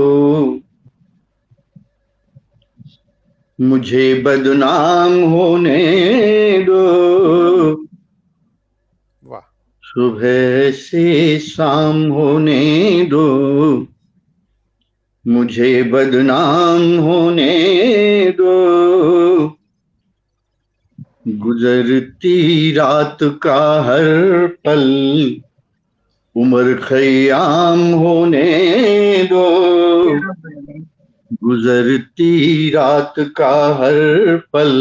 मुझे बदनाम होने दो, वाह। सुबह से शाम होने दो, मुझे बदनाम होने दो, गुजरती रात का हर पल उम्र खयाम होने दो, गुजरती रात का हर पल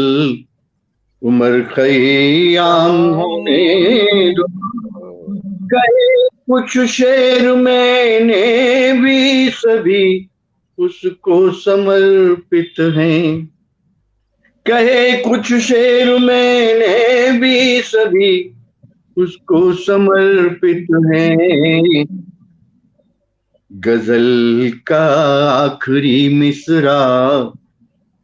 उम्र खयाम होने दो, कहे कुछ शेर मैंने भी सभी उसको समर्पित हैं, कहे कुछ शेर मैंने भी सभी उसको समर्पित है, गजल का आखिरी मिसरा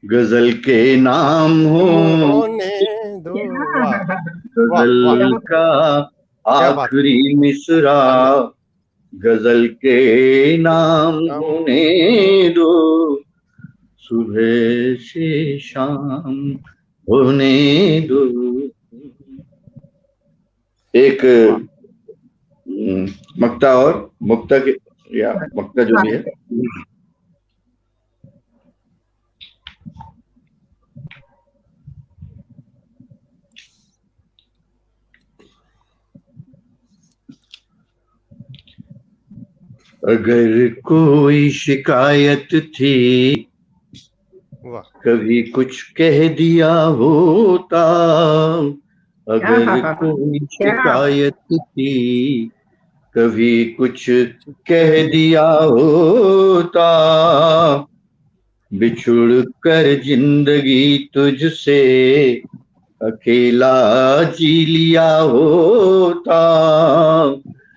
गजल के नाम होने दो, गजल का आखिरी मिसरा गजल के नाम होने दो, सुबह से शाम होने दो। एक मक्ता और मुक्ता के या मक्ता जो भी है, अगर कोई शिकायत थी कभी कुछ कह दिया होता, अगर कोई शिकायत थी कभी कुछ कह दिया होता, बिछुड़ कर जिंदगी तुझसे अकेला जी लिया होता,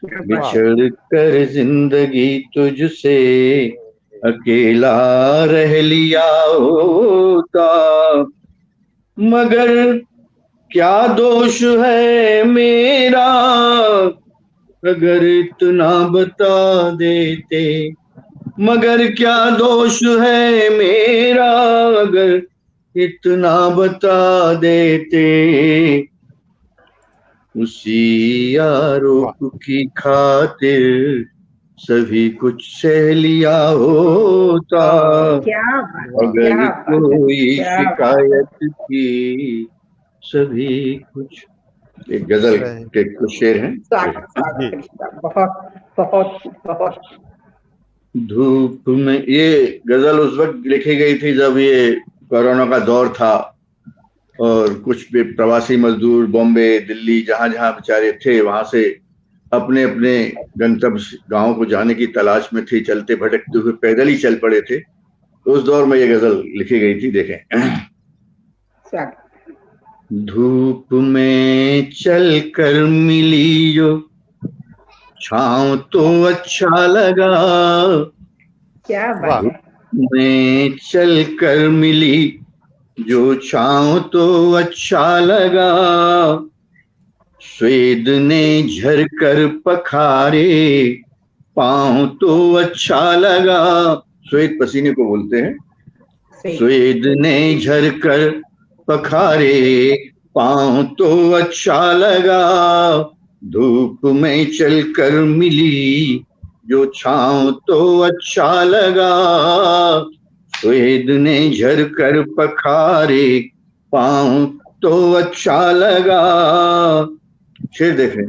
बिछड़ कर जिंदगी तुझसे अकेला रह लिया होता, मगर क्या दोष है मेरा अगर इतना बता देते, मगर क्या दोष है मेरा अगर इतना बता देते, उसी आरोप की खातिर सभी कुछ सह लिया होता, अगर कोई शिकायत की सभी कुछ। एक गजल के कुछ शेर हैं। बहुत धूप में, ये गजल उस वक्त लिखी गई थी जब ये कोरोना का दौर था और कुछ भी प्रवासी मजदूर बॉम्बे दिल्ली जहां जहां बेचारे थे वहां से अपने अपने गंतव्य गांव को जाने की तलाश में थे, चलते भटकते हुए पैदल ही चल पड़े थे। तो उस दौर में ये गजल लिखी गई थी। देखें, धूप में चल कर मिली जो छाँव तो अच्छा लगा, क्या बात, धूप में चल कर मिली जो छाँव तो अच्छा लगा, स्वेद ने झरकर पखारे पाँव तो अच्छा लगा, स्वेद पसीने को बोलते हैं, स्वेद ने झरकर पखारे पाँव तो अच्छा लगा, धूप में चलकर मिली जो छाँव तो अच्छा लगा, स्वेद ने झरकर पखारे पाँव तो अच्छा लगा। शेर देखें,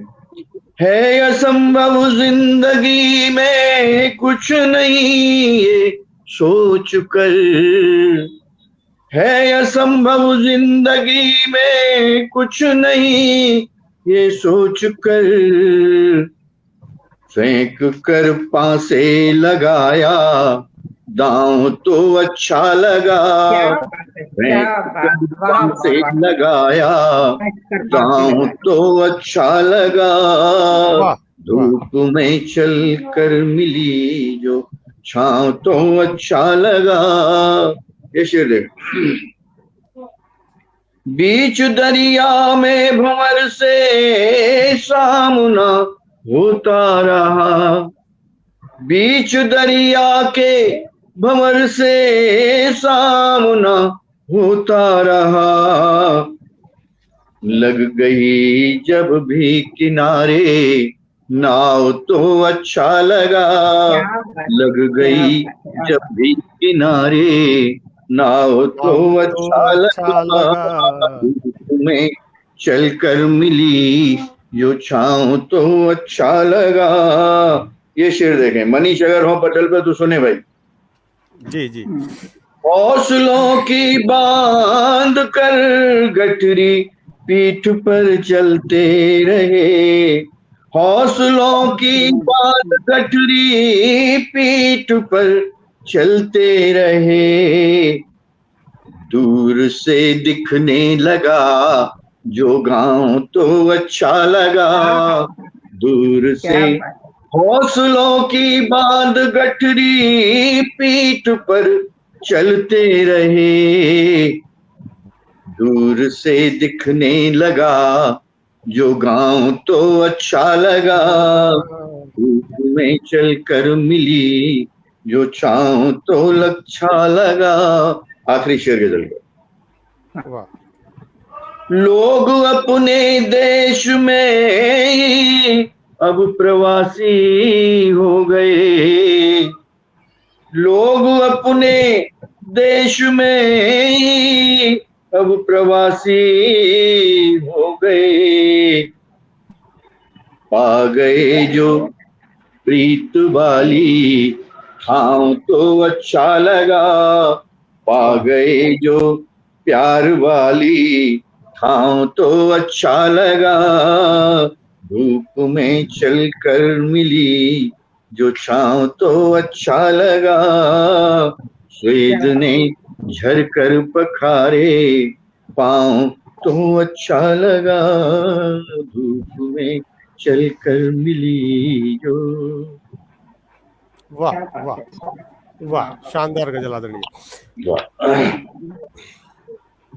है असंभव जिंदगी में कुछ नहीं ये सोच कर, है असंभव जिंदगी में कुछ नहीं ये सोच कर, फेंक कर पासे लगाया दांव तो अच्छा लगा, फेंक कर पासे लगाया दांव तो अच्छा लगा, धूप में चल कर मिली जो छाँव तो अच्छा लगा। ये शेर देख, बीच दरिया में भंवर से सामना होता रहा, बीच दरिया के भंवर से सामना होता रहा, लग गई जब भी किनारे नाव तो अच्छा लगा, लग गई जब भी किनारे नाव तो अच्छा लगा, में चल कर मिली जो छाँव तो अच्छा लगा। ये शेर देखें, मनीष अगर हो पटल पे तो सुने भाई। जी जी। हौसलों की बांध कर गठरी पीठ पर चलते रहे, हौसलों की बांध गठरी पीठ पर चलते रहे, दूर से दिखने लगा जो गांव तो अच्छा लगा, दूर से हौसलों की बांध गठरी पीठ पर चलते रहे, दूर से दिखने लगा जो गाऊं तो अच्छा लगा, धूप में चल कर मिली जो छाऊं तो अच्छा लगा। आखिरी शेर गजल का। वाह लोग अपने देश में अब प्रवासी हो गए, लोग अपने देश में अब प्रवासी हो गए। पा गए जो प्रीत वाली ठाव तो अच्छा लगा, पा गए जो प्यार वाली ठाव तो अच्छा लगा। धूप में चल कर मिली जो छांव तो अच्छा लगा। स्वेद ने झर कर पखारे पाँव तो अच्छा लगा। धूप में चल कर मिली जो। वाह वाह वाह, शानदार गजल आदरणीय।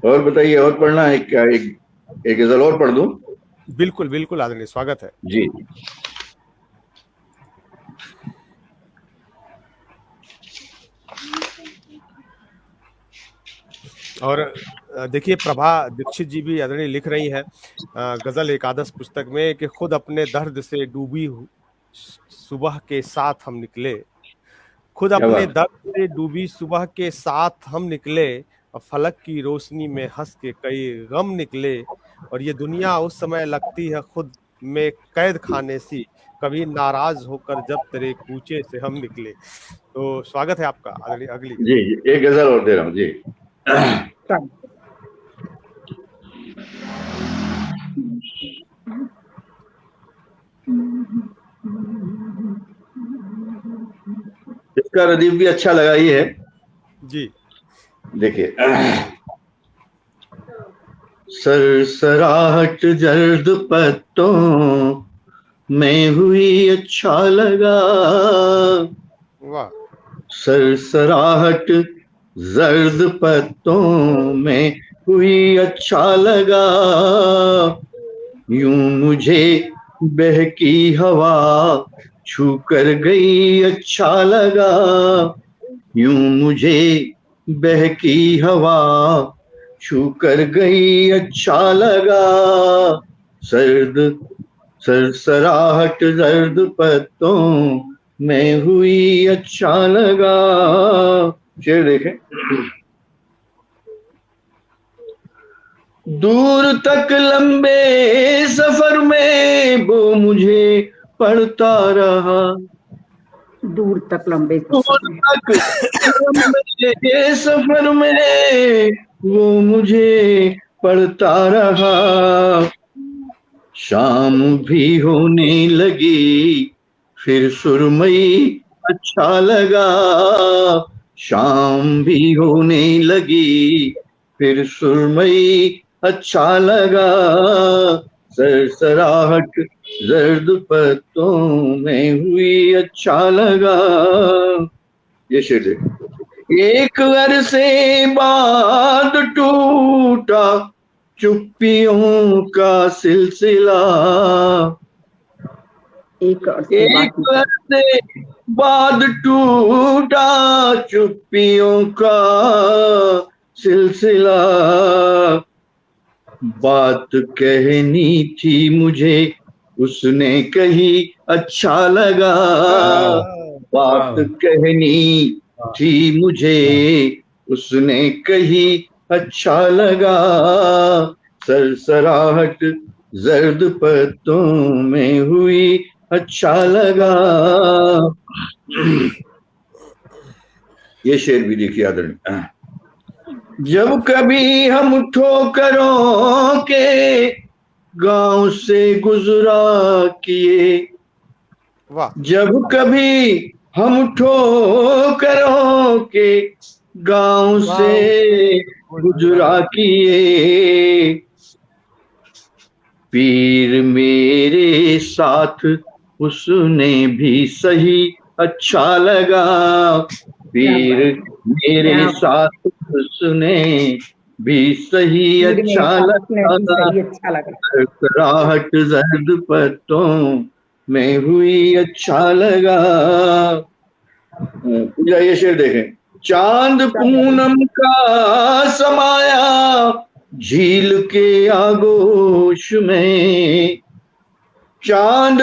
और बताइए, और पढ़ना है क्या? एक गजल और पढ़ दूं? बिल्कुल बिल्कुल आदरणीय, स्वागत है जी। और देखिए, प्रभा दीक्षित जी भी आदरणीय लिख रही हैं गजल एकादश पुस्तक में कि खुद अपने दर्द से डूबी सुबह के साथ हम निकले, खुद अपने दर्द से डूबी सुबह के साथ हम निकले, और फलक की रोशनी में हंस के कई गम निकले, और ये दुनिया उस समय लगती है खुद में कैद खाने सी, कभी नाराज होकर जब तेरे कूचे से हम निकले। तो स्वागत है आपका अगली जी। एक गजल और दे रहा हूँ जी। इसका रदीफ भी अच्छा लगा ही है जी। देखिए, सरसराहट जर्द पत्तों में हुई अच्छा लगा। वाह। सरसराहट जर्द पत्तों में हुई अच्छा लगा। यूं मुझे बहकी हवा छू कर गई अच्छा लगा। यूं मुझे बहकी हवा छू कर गई अच्छा लगा। सरसराहट जर्द पत्तों में हुई अच्छा लगा। शेर देखें। दूर तक लंबे सफर में वो मुझे पढ़ता रहा। दूर तक लंबे सफर में वो मुझे पढ़ता रहा। शाम भी होने लगी फिर सुरमई अच्छा लगा। शाम भी होने लगी फिर सुरमई अच्छा लगा। सरसराहट जर्द पत्तों में हुई अच्छा लगा। ये शेर देखो। एक अरसे बाद टूटा चुप्पियों का सिलसिला। एक अरसे बाद टूटा चुप्पियों का सिलसिला। बात कहनी थी मुझे उसने कही अच्छा लगा। बात कहनी थी मुझे उसने कही अच्छा लगा। सरसराहट जर्द पत्तों में हुई अच्छा लगा। ये शेर भी देखिए आदरणीय। जब कभी हम ठोकरों के गांव से गुजरा किए। जब कभी हम ठोकरों के गांव से गुजरा किए। पीर मेरे साथ उसने भी सही अच्छा लगा। पीर मेरे साथ उसने भी सही मूड मेरे अच्छा साथ में भी लगा, सही अच्छा लगा। सरसराहट जर्द पत्तों में हुई अच्छा लगा। पूजा ये शेर देखें। चांद पूनम का समाया झील के आगोश में, चांद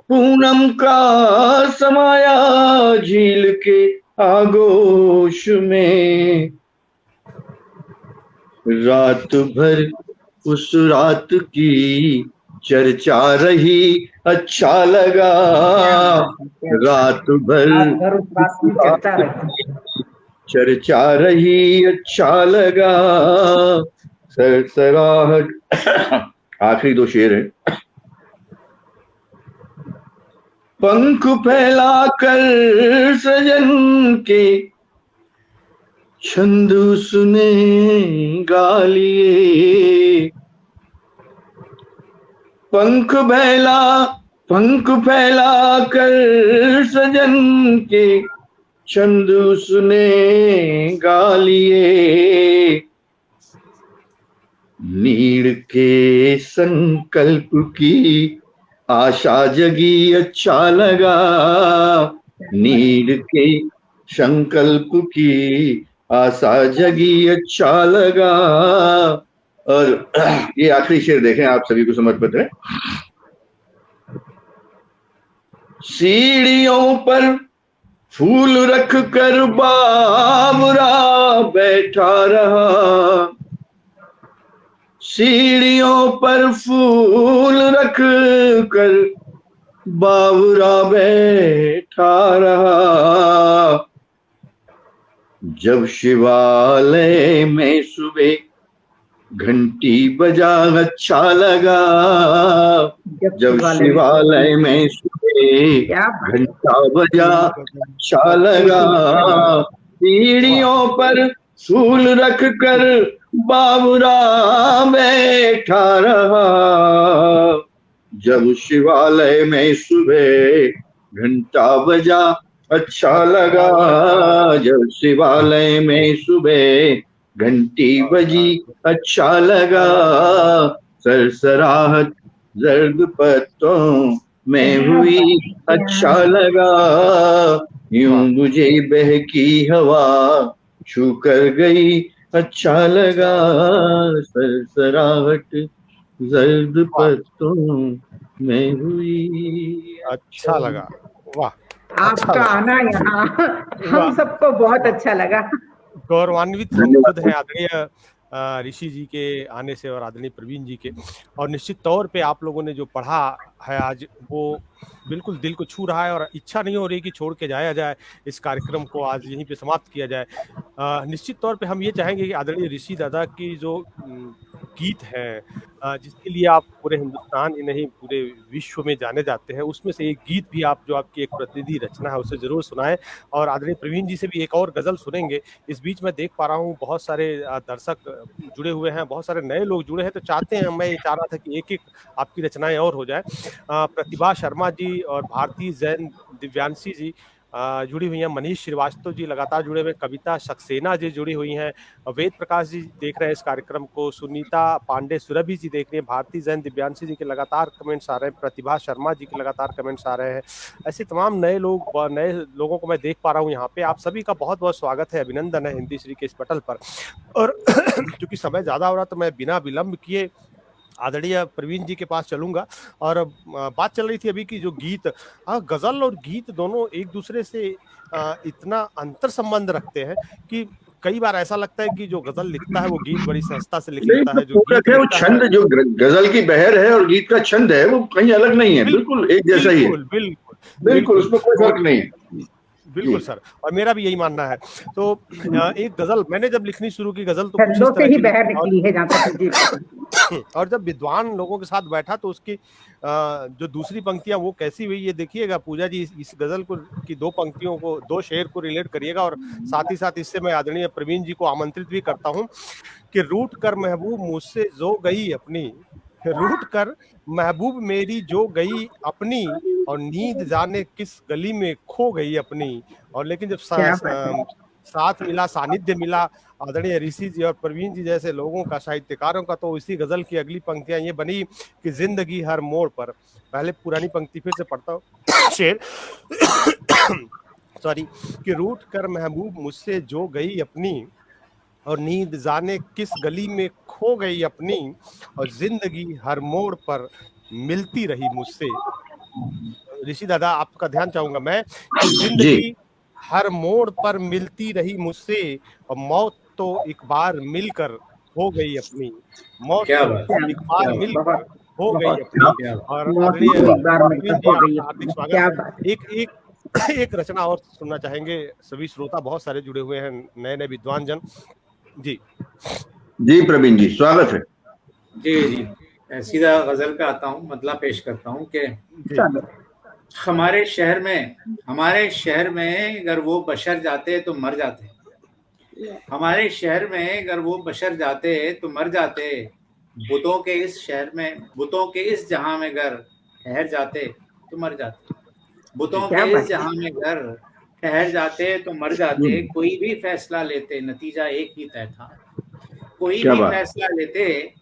पूनम का समाया झील के आगोश में, रात भर उस रात की चर्चा रही अच्छा लगा, रात भर उस बात की चर्चा रही, चर्चा रही अच्छा लगा, सरसराहट। आखिरी दो शेर है। पंख फैलाकर सजन के छंद उसने गा लिए, पंख फैला कर सजन के छंद उसने गा लिए, नीड़ के संकल्प की आशा जगी अच्छा लगा, नीड़ के संकल्प की आशा जगी अच्छा लगा। और ये आखिरी शेर देखें, आप सभी को समर्पित है। सीढ़ियों पर फूल रख कर बाबरा बैठा रहा, सीढ़ियों पर फूल रख कर बाबरा बैठा रहा, जब शिवालय में सुबह घंटी बजा अच्छा लगा, जब शिवालय में सुबह घंटा बजा अच्छा लगा, सीढ़ियों पर फूल रख कर बाबरा बैठा रहा, जब शिवालय में सुबह घंटा बजा अच्छा लगा, जब शिवालय में सुबह घंटी बजी अच्छा लगा, सरसराहट जर्द पत्तों में हुई अच्छा लगा, यूं मुझे बहकी हवा छू कर गई अच्छा लगा, सरसराहट जर्द पत्तों में हुई अच्छा लगा। वाह, आपका आना यहाँ हम सबको बहुत अच्छा लगा। गौरवान्वित हम खुद हैं आदरणीय ऋषि जी के आने से और आदरणीय प्रवीण जी के, और निश्चित तौर पे आप लोगों ने जो पढ़ा है आज वो बिल्कुल दिल को छू रहा है, और इच्छा नहीं हो रही कि छोड़ के जाया जाए इस कार्यक्रम को, आज यहीं पे समाप्त किया जाए। निश्चित तौर पे हम ये चाहेंगे कि आदरणीय ऋषि दादा की जो गीत है जिसके लिए आप पूरे हिंदुस्तान ही नहीं पूरे विश्व में जाने जाते हैं, उसमें से एक गीत भी आप जो आपकी एक प्रतिनिधि रचना है उसे जरूर सुनाएं, और आदरणीय प्रवीण जी से भी एक और गजल सुनेंगे। इस बीच मैं देख पा रहा हूँ बहुत सारे दर्शक जुड़े हुए हैं, बहुत सारे नए लोग जुड़े हैं, तो चाहते हैं, मैं ये चाह रहा था कि एक एक आपकी रचनाएं और हो जाए। प्रतिभा शर्मा जी और भारती जैन दिव्यांशी जी जुड़ी हुई हैं, मनीष श्रीवास्तव जी लगातार जुड़े हुए, कविता सक्सेना जी जुड़ी हुई हैं, वेद प्रकाश जी देख रहे हैं इस कार्यक्रम को, सुनीता पांडे सुरभि जी देख रही हैं, भारती जैन दिव्यांशी जी के लगातार कमेंट्स आ रहे हैं, प्रतिभा शर्मा जी के लगातार कमेंट्स आ रहे हैं, ऐसे तमाम नए लोगों को मैं देख पा रहा हूँ यहाँ पे। आप सभी का बहुत बहुत स्वागत है, अभिनंदन है हिंदी श्री के इस पटल पर। और क्योंकि समय ज्यादा हो रहा तो मैं बिना विलंब किए आदरणीय प्रवीण जी के पास चलूंगा। और बात चल रही थी अभी की जो गीत, गजल और गीत दोनों एक दूसरे से इतना अंतर संबंध रखते हैं कि कई बार ऐसा लगता है कि जो गजल लिखता है वो गीत बड़ी सहजता से लिख लेता है, जो गीत है वो छंद, जो गजल की बहर है और गीत का छंद है वो कहीं अलग नहीं है, बिल्कुल एक जैसा ही है, बिल्कुल उसमें कोई फर्क नहीं है। बिल्कुल सर, और मेरा भी यही मानना है। तो एक गजल मैंने जब लिखनी शुरू की, गजल तो कुछ इस तरह की बहर निकली है जहाँ तक, और जब विद्वान लोगों के साथ बैठा तो उसकी जो दूसरी पंक्तियां वो कैसी हुई ये देखिएगा। पूजा जी इस गजल को की दो पंक्तियों को, दो शेर को रिलेट करिएगा, और साथ ही साथ इससे मैं आदरणीय प्रवीण जी को आमंत्रित भी करता हूँ कि रूठ कर महबूब मुझसे जो गई अपनी, रूठ कर महबूब मेरी जो गई अपनी, और नींद जाने किस गली में खो गई अपनी। और लेकिन जब साथ मिला, सानिध्य मिला आदरणीय ऋषि जी और प्रवीण जी जैसे लोगों का, साहित्यकारों का। तो इसी गजल की अगली पंक्तियां ये बनी कि जिंदगी हर मोड़ पर, पहले पुरानी पंक्ति फिर से पढ़ता हूँ शेर सॉरी, कि रूठ कर महबूब मुझसे जो गई अपनी, और नींद जाने किस गली में खो गई अपनी, और जिंदगी हर मोड़ पर मिलती रही मुझसे। ऋषि दादा आपका ध्यान चाहूंगा मैं कि जी जिंदगी हर मोड़ पर मिलती रही मुझसे, और मौत तो एक बार मिलकर हो गई अपनी, मौत क्या तो बात, एक बार क्या बात, मिलकर बहुत हो गई बहुत अपनी। क्या बात। और मौत आदरणीय तो एक बार प्रवीण मिलकर जी हो गई आपका हार्दिक अपनी, स्वागत। क्या बात है। एक एक एक रचना और सुनना चाहेंगे, सभी श्रोता बहुत सारे जुड़े हुए हैं, नए नए विद्वान जन। जी जी प्रवीण जी, स्वागत है। जी जी, सीधा गजल पे आता हूँ, मतलब पेश करता हूँ कि जी चलो हमारे शहर में अगर वो बशर जाते तो मर जाते, हमारे शहर में अगर वो बशर जाते तो मर जाते, बुतों के इस शहर में, बुतों के इस जहां में घर ठहर जाते तो मर जाते, बुतों क्या के इस बात है। जहां में घर ठहर जाते तो मर जाते, कोई भी फैसला लेते नतीजा एक ही तय था, कोई क्या भी बात। फैसला लेते,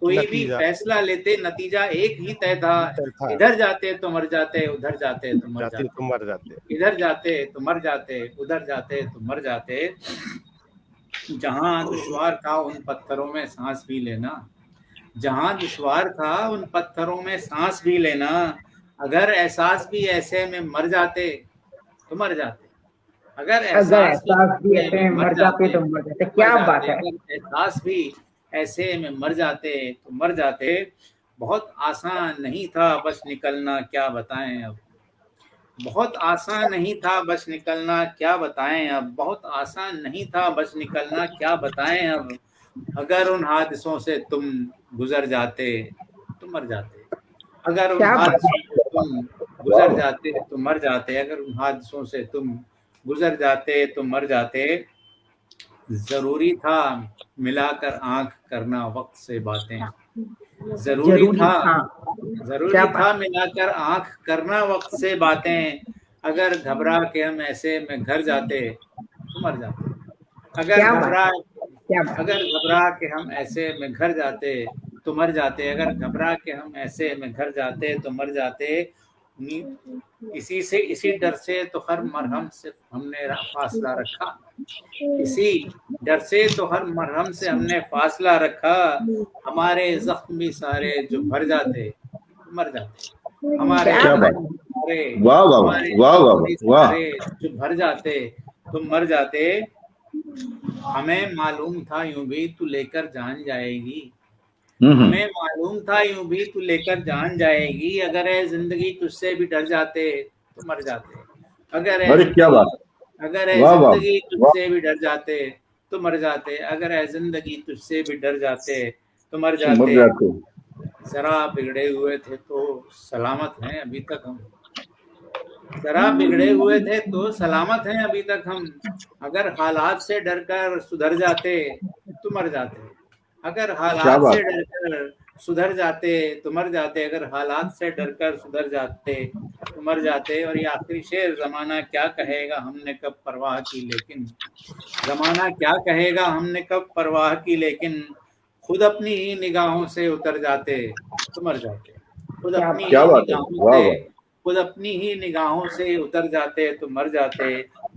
कोई भी नतीजा फैसला लेते नतीजा एक ही तय था, था, इधर जाते तो मर जाते, उधर जाते तो मर जाते तो जाते, मर जाते। इधर जाते तो मर जाते, उधर जाते तो मर जाते, जहां दुश्वार था उन पत्थरों में सांस भी लेना, जहां दुश्वार था उन पत्थरों में सांस भी लेना, अगर एहसास भी ऐसे में मर जाते तो मर जाते, अगर अगर एहसास भी एहसास भी ऐसे ऐसे में मर जाते तो मर जाते, मर क्या बात जाते, है। अगर एहसास भी ऐसे में मर जाते तो मर जाते, बहुत आसान नहीं था बस निकलना क्या बताएं अब, बहुत आसान नहीं था बस निकलना क्या बताएं अब, बहुत आसान नहीं था बस निकलना क्या बताएं अब, अगर उन हादसों से तुम गुजर जाते तो मर जाते, अगर उन क्या बात हादसों है। से तुम गुजर जाते तो मर जाते, अगर उन हादसों से तुम गुजर जाते तो मर जाते, जरूरी था मिलाकर आंख करना वक्त से बातें, जरूरी जरूरी था, था, क्या जरूरी था बात मिलाकर आंख करना वक्त से बातें, अगर घबरा के हम ऐसे में घर जाते तो मर जाते, अगर क्या बात घबरा, है, क्या बात अगर घबरा के हम ऐसे में घर जाते तो मर जाते, अगर घबरा के हम ऐसे में घर जाते तो मर जाते, इसी डर से तो हर मरहम से हमने फासला रखा, इसी डर से तो हर मरहम से हमने फासला रखा, हमारे जख्म भी सारे जो भर जाते तो मर जाते, हमारे क्या क्या जख्म बात। बात सारे, वाह वाह वाह हमारे वाह वाह जख्म भी वाह। सारे जो भर जाते तो मर जाते, हमें मालूम था यूं भी तू लेकर जान जाएगी, हमें मालूम था यूं भी तू लेकर जान जाएगी, अगर है जिंदगी तुझसे भी डर जाते तो मर जाते, अगर है अरे क्या जिंदगी, बात। अगर है वाह वाह जिंदगी वाह। तुझसे भी डर जाते तो मर जाते, अगर है जिंदगी तुझसे भी डर जाते तो मर मर जाते, जाते। जरा बिगड़े हुए थे तो सलामत हैं अभी तक हम, जरा बिगड़े हुए थे तो सलामत हैं अभी तक हम, अगर हालात से डरकर सुधर जाते तो मर जाते, अगर क्या हालात बात। से डरकर सुधर जाते तो मर जाते, अगर हालात से डरकर सुधर जाते तो मर जाते, और ये आखिरी शेर, जमाना क्या कहेगा हमने कब परवाह की लेकिन, जमाना क्या कहेगा हमने कब परवाह की लेकिन, खुद अपनी ही निगाहों से उतर जाते तो मर जाते, खुद क्या अपनी बात क्या ही बात है। निगाहों वाह से, वाह। खुद अपनी ही निगाहों से उतर जाते तो मर जाते,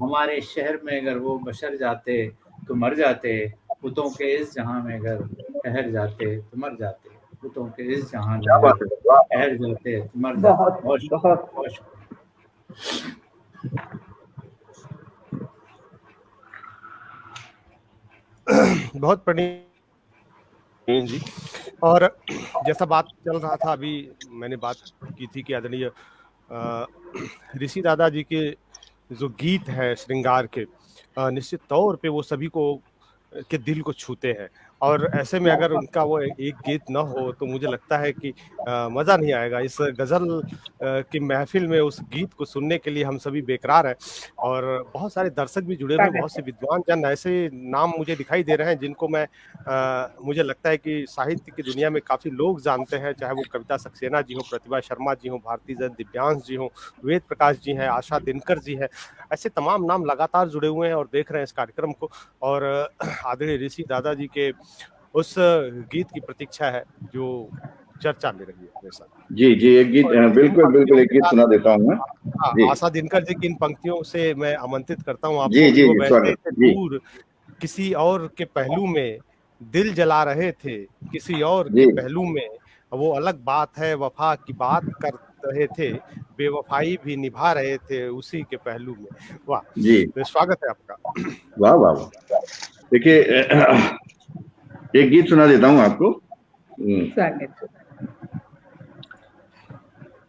हमारे शहर में अगर वो बशर जाते तो मर जाते, बुतों के इस जहां में अगर ठहर जाते तो मर जाते, बुतों के इस जहां में क्या अगर बात है। वाह वाह। ठहर जाते तो मर जाते। बहुत बहुत शुक्रिया, बहुत बहुत शुक्रिया। बहुत प्रवीण जी। और जैसा बात चल रहा था अभी, मैंने बात की थी कि आदरणीय ऋषि दादा जी के जो गीत है श्रृंगार के, निश्चित तौर पे वो सभी को के दिल को छूते हैं। और ऐसे में अगर उनका वो एक गीत न हो तो मुझे लगता है कि मजा नहीं आएगा। इस गजल की महफिल में उस गीत को सुनने के लिए हम सभी बेकरार हैं। और बहुत सारे दर्शक भी जुड़े हुए हैं, बहुत से विद्वान जन, ऐसे नाम मुझे दिखाई दे रहे हैं जिनको मैं मुझे लगता है कि साहित्य की दुनिया में काफी लोग जानते हैं, चाहे वो कविता सक्सेना जी हो, प्रतिभा शर्मा जी हो, भारती जन दिव्यांश जी हो, वेद प्रकाश जी हैं, आशा दिनकर जी है। ऐसे तमाम नाम लगातार जुड़े हुए हैं और देख रहे हैं इस कार्यक्रम को। और आदरणीय ऋषि दादाजी के उस गीत की प्रतीक्षा है जो चर्चा में रही है हमेशा। जी जी, एक गीत, बिल्कुल बिल्कुल, एक गीत सुना देता हूँ मैं। जी आशा दिनकर जी की इन पंक्तियों से मैं आमंत्रित करता हूँ जी आपको कि जी वो जी, बैठे स्वागत थे जी। दूर किसी और के पहलू में, दिल जला रहे थे किसी और के जी पहलू में, वो अलग बात है वफा की बात कर रहे थे, बेवफाई भी निभा रहे थे उसी के पहलू में। वाह, जी, तो स्वागत है आपका। वाह वाह वाह। देखिए, एक गीत सुना देता हूँ आपको।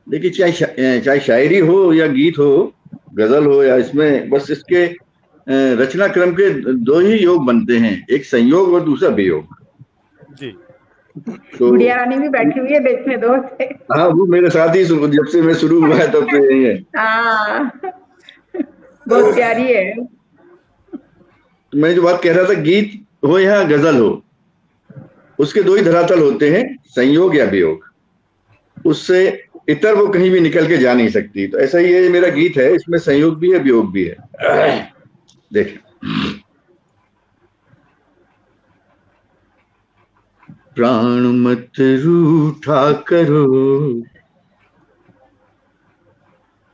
देखिए, चाहे शायरी हो या गीत हो, गजल हो, या इसमें बस इसके रचना क्रम के दो ही योग बनते हैं, एक संयोग और दूसरा वियोग। जी, तो गुड़िया रानी भी बैठी हुई है, देखने दो। हाँ, वो मेरे साथ ही जब से मैं शुरू हुआ है तब से यही है। हाँ, बहुत प्यारी है। तो मैं जो बात कह रहा था, गीत हो या गजल हो, उसके दो ही धरातल होते हैं, संयोग या वियोग। उससे इतर वो कहीं भी निकल के जा नहीं सकती। तो ऐसा ही ये मेरा गीत है, इसमें संयोग भी है, वियोग भी है। देखें, प्राण मत रूठा करो,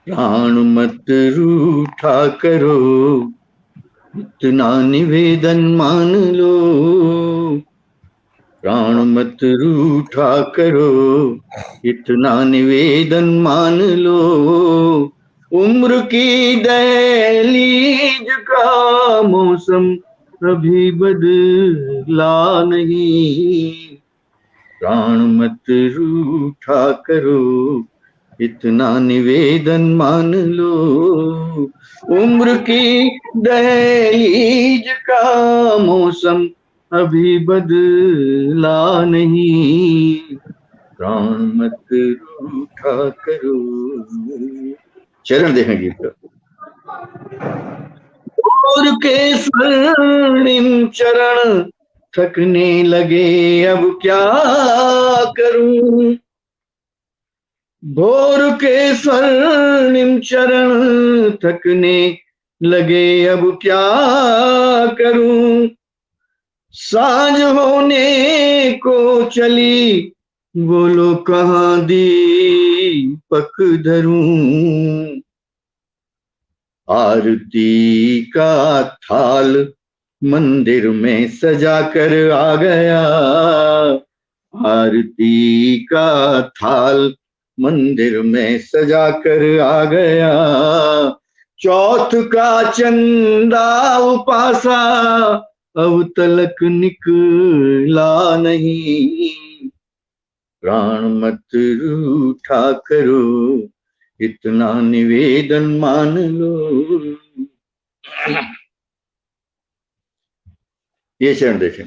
प्राण मत रूठा करो, इतना निवेदन मान लो, प्राण मत रूठा करो, इतना निवेदन मान लो, उम्र की दहलीज का मौसम अभी बदला नहीं, प्राण मत रूठा करो, इतना निवेदन मान लो, उम्र की दहलीज का मौसम अभी बदला नहीं, प्राण मत रूठा करो। चरण देखें गीत का। भोर के स्वर्णिम चरण थकने लगे, अब क्या करूं, भोर के स्वर्णिम चरण थकने लगे, अब क्या करूं, सांझ होने को चली, बोलो कहाँ दीपक धरूं, आरती का थाल मंदिर में सजा कर आ गया, आरती का थाल मंदिर में सजा कर आ गया, चौथ का चंदा उपासा अब तलक निकला नहीं, प्राण मत रूठा करो, इतना निवेदन मान लो। ये चरण देखें।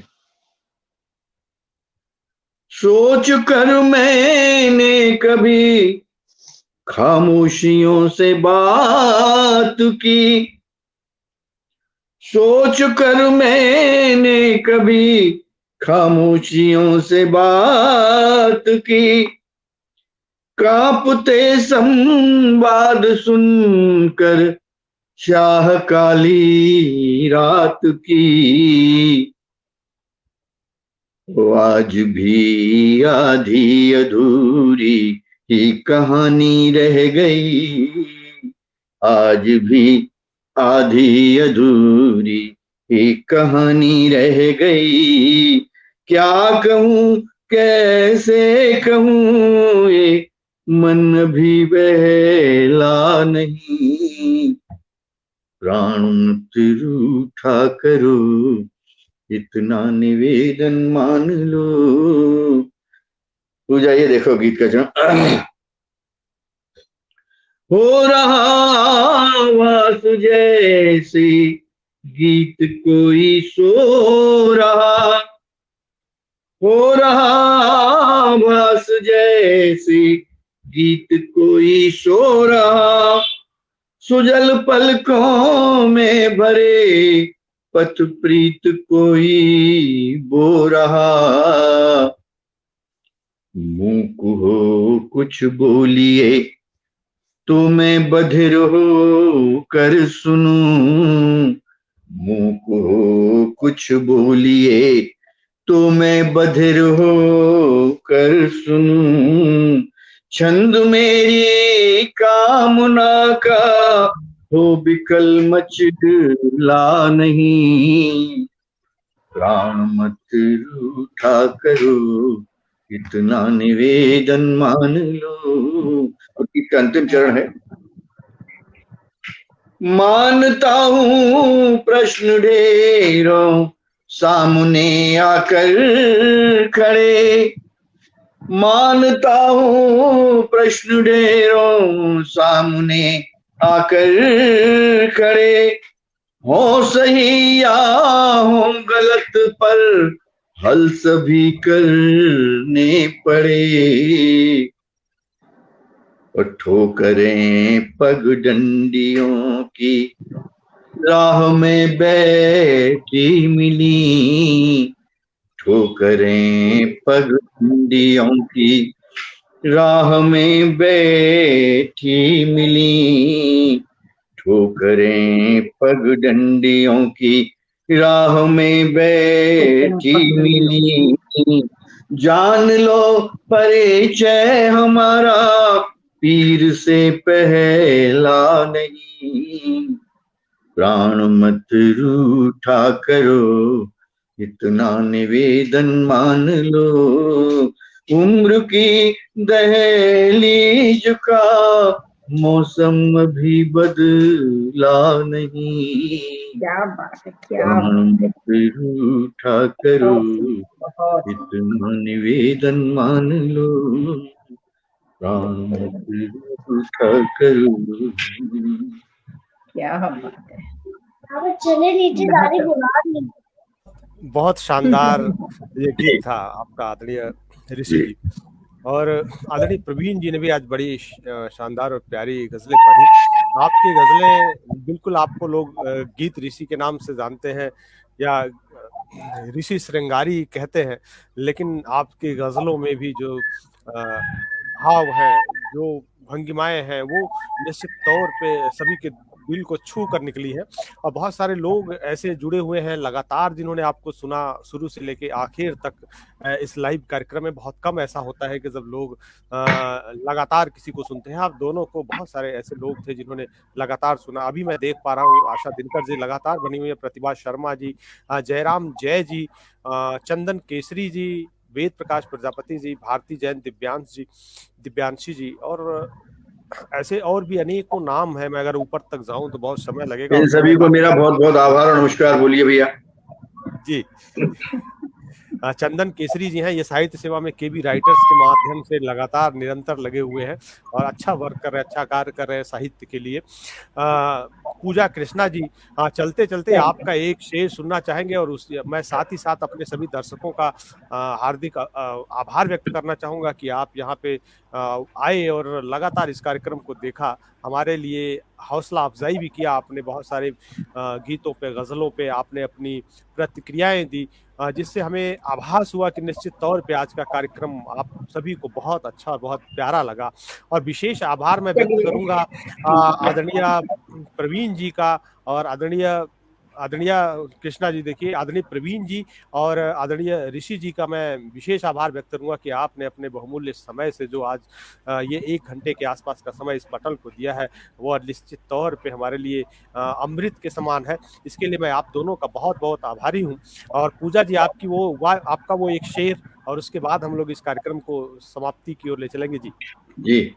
सोच कर मैंने कभी खामोशियों से बात की, सोच कर मैंने कभी खामोशियों से बात की, कांपते संवाद सुनकर शाह काली रात की, आज भी आधी अधूरी ही कहानी रह गई, आज भी आधी अधूरी ही कहानी रह गई, क्या कहूँ कैसे कहूँ, ये मन भी बहला नहीं, प्राण मत रूठा करो, इतना निवेदन मान लो। पूजा, ये देखो गीत का चरण। हो रहा आवाज जैसे गीत कोई सो रहा, हो रहा भास जैसे गीत कोई सो रहा, सुजल पलकों में भरे पथ प्रीत कोई बो रहा। मूक हो कुछ बोलिए तो मैं बधिर हो कर सुनूं, मूक हो कुछ बोलिए तो मैं बधिर हो कर सुनूं, छंद मेरी कामना का हो विकल मचला नहीं, प्राण मत रूठा करो इतना निवेदन मान लो। और इसका अंतिम चरण है, मानता हूं प्रश्न ढेरों सामने आकर खड़े, मानता हूं प्रश्न ढेरों सामने आकर खड़े, हो सही या हो गलत पर हल सभी करने पड़े, और ठोकरें पगडंडियों की राह में बैठी मिली, ठोकरें पगडंडियों की राह में बैठी मिली, ठोकरें पगडंडियों की राह में बैठी मिली, जान लो परिचय हमारा पीर से पहला नहीं, प्राण मत रूठा करो इतना निवेदन मान लो, उम्र की दहलीज का मौसम अभी बदला नहीं, क्या बात है, क्या प्राण बात है। मत रूठा करो बहुत इतना निवेदन मान लो, प्राण मत रूठा करो। क्या बात है। चले नीचे गाड़ी बुला ली। बहुत शानदार ये गीत था आपका आदरणीय ऋषि जी। और आदरणीय प्रवीण जी ने भी आज बड़ी शानदार और प्यारी गजलें पढ़ी। आपकी गजलें बिल्कुल, आपको लोग गीत ऋषि के नाम से जानते हैं या ऋषि श्रृंगारी कहते हैं, लेकिन आपकी गजलों में भी जो भाव हैं, जो भंगिमाएं हैं, वो निश्चित तौर पे सभी के दिल को छू कर निकली है। और बहुत सारे लोग ऐसे जुड़े हुए हैं लगातार, जिन्होंने आपको सुना शुरू से लेके आखिर तक इस लाइव कार्यक्रम में। बहुत कम ऐसा होता है कि जब लोग लगातार किसी को सुनते हैं। आप दोनों को बहुत सारे ऐसे लोग थे जिन्होंने लगातार सुना। अभी मैं देख पा रहा हूँ आशा दिनकर जी लगातार बनी हुई है, प्रतिभा शर्मा जी, जयराम जय जी, चंदन केसरी जी, वेद प्रकाश प्रजापति जी, भारती जैन, दिव्यांशी जी, और ऐसे और भी अनेकों नाम है। मैं अगर ऊपर तक जाऊं तो बहुत समय लगेगा। इन सभी को मेरा बहुत बहुत आभार और नमस्कार बोलिए भैया जी। चंदन केसरी जी हैं, ये साहित्य सेवा में केबी राइटर्स के माध्यम से लगातार निरंतर लगे हुए हैं और अच्छा वर्क कर रहे हैं, अच्छा कार्य कर रहे हैं साहित्य के लिए। पूजा कृष्णा जी, चलते चलते आपका एक शेर सुनना चाहेंगे और मैं साथ ही साथ अपने सभी दर्शकों का हार्दिक आभार व्यक्त करना चाहूंगा कि आप यहाँ पे आए और लगातार इस कार्यक्रम को देखा। हमारे लिए हौसला अफजाई भी किया आपने, बहुत सारे गीतों पे, गजलों पे आपने अपनी प्रतिक्रियाएं दी, जिससे हमें आभास हुआ कि निश्चित तौर पे आज का कार्यक्रम आप सभी को बहुत अच्छा और बहुत प्यारा लगा। और विशेष आभार मैं व्यक्त करूंगा आदरणीय प्रवीण जी का और आदरणीय कृष्णा जी। देखिए, आदरणीय प्रवीण जी और आदरणीय ऋषि जी का मैं विशेष आभार व्यक्त करूंगा कि आपने अपने बहुमूल्य समय से जो आज ये 1 घंटे के आसपास का समय इस पटल को दिया है, वो निश्चित तौर पे हमारे लिए अमृत के समान है। इसके लिए मैं आप दोनों का बहुत बहुत आभारी हूँ। और पूजा जी, आपकी आपका वो एक शेर, और उसके बाद हम लोग इस कार्यक्रम को समाप्ति की ओर ले चलेंगे। जी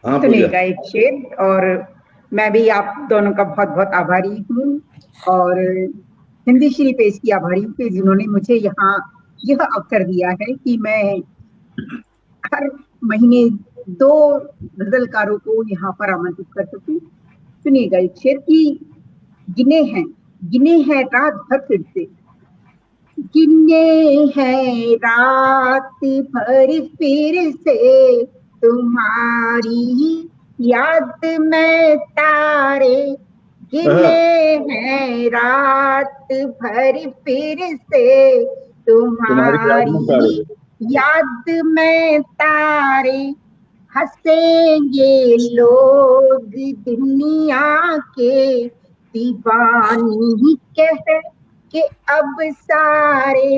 हाँ, सुनेगा एक शेर। और मैं भी आप दोनों का बहुत बहुत आभारी हूँ और हिंदी श्री पेश की आभारी हूँ कि जिन्होंने मुझे यहाँ यह अवसर दिया है कि मैं हर महीने 2 गजलकारों को यहाँ पर आमंत्रित कर सकूं। सुनिएगा एक शेर की गिने हैं रात भर फिर से, गिने हैं रात भर फिर से तुम्हारी याद में तारे, गिने हैं रात भर फिर से तुम्हारी याद में तारे, हंसेंगे लोग दुनिया के दीवानी कह के अब सारे,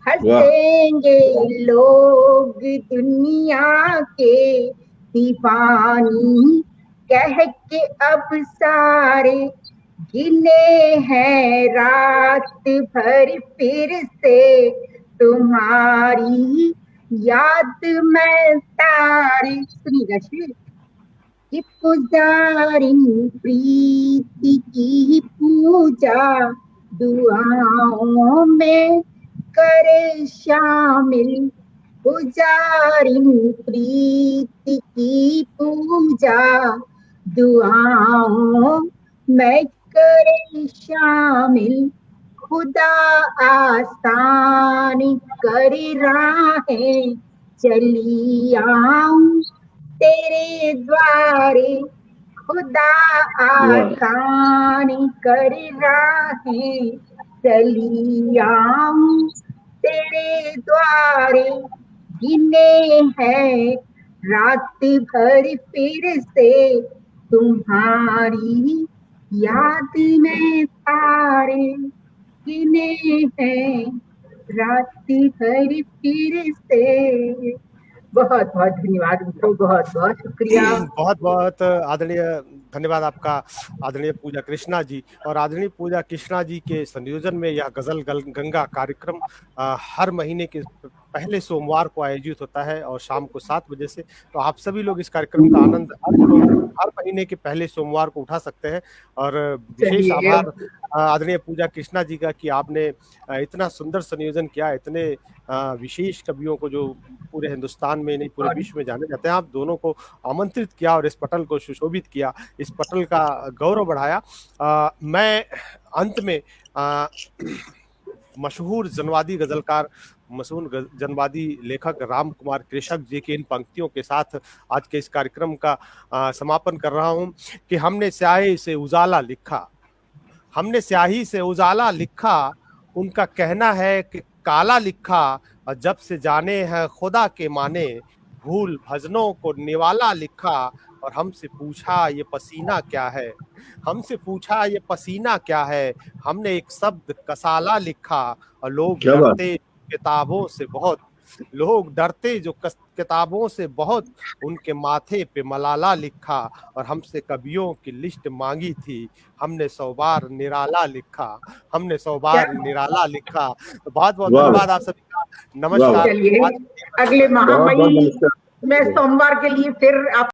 हंसेंगे लोग दुनिया के दीवानी कह के अब सारे, गिने हैं रात भर फिर से तुम्हारी याद में तारे। सुनिएगा शेर। कि पुजारी प्रीति की पूजा दुआओं में करे शामिल, पुजारी प्रीति की पूजा दुआओं में करे शामिल, खुदा आसान कर राहें चली आऊं तेरे द्वारे, खुदा आसान कर राहें चली आऊं तेरे द्वारे, गिने हैं रात भर फिर से तुम्हारी याद में तारे, गिने हैं रात भर फिर से। बहुत बहुत धन्यवाद मित्रों, बहुत बहुत शुक्रिया। बहुत बहुत आदरणीय धन्यवाद आपका आदरणीय पूजा कृष्णा जी। और आदरणीय पूजा कृष्णा जी के संयोजन में यह गजल गंगा कार्यक्रम हर महीने के पहले सोमवार को आयोजित होता है और शाम को 7 बजे से। तो आप सभी लोग इस कार्यक्रम का आनंद हर महीने के पहले सोमवार को उठा सकते हैं। और विशेष आभार आदरणीय पूजा कृष्णा जी का कि आपने इतना सुंदर संयोजन किया, इतने विशेष कवियों को जो पूरे हिंदुस्तान में नहीं पूरे विश्व में जाने जाते हैं, आप दोनों को आमंत्रित किया और इस पटल को सुशोभित किया, इस पटल का गौरव बढ़ाया। मैं अंत में मशहूर जनवादी गजलकार, मशहूर जनवादी लेखक राम कुमार कृषक जी की इन पंक्तियों के साथ आज के इस कार्यक्रम का समापन कर रहा हूं कि हमने स्याही से उजाला लिखा, हमने स्याही से उजाला लिखा, उनका कहना है कि काला लिखा, और जब से जाने हैं खुदा के माने, भूल भजनों को निवाला लिखा, और हमसे पूछा ये पसीना क्या है, हमसे पूछा ये पसीना क्या है, हमने एक शब्द कसाला लिखा, और लोग डरते किताबों से बहुत, लोग डरते जो किताबों से बहुत, उनके माथे पे मलाला लिखा, और हमसे कवियों की लिस्ट मांगी थी, हमने 100 बार निराला लिखा, हमने 100 बार निराला लिखा। तो बहुत बहुत धन्यवाद आप सभी का। नमस्कार। चलिए अगले महामहिम में सोमवार के लिए फिर आप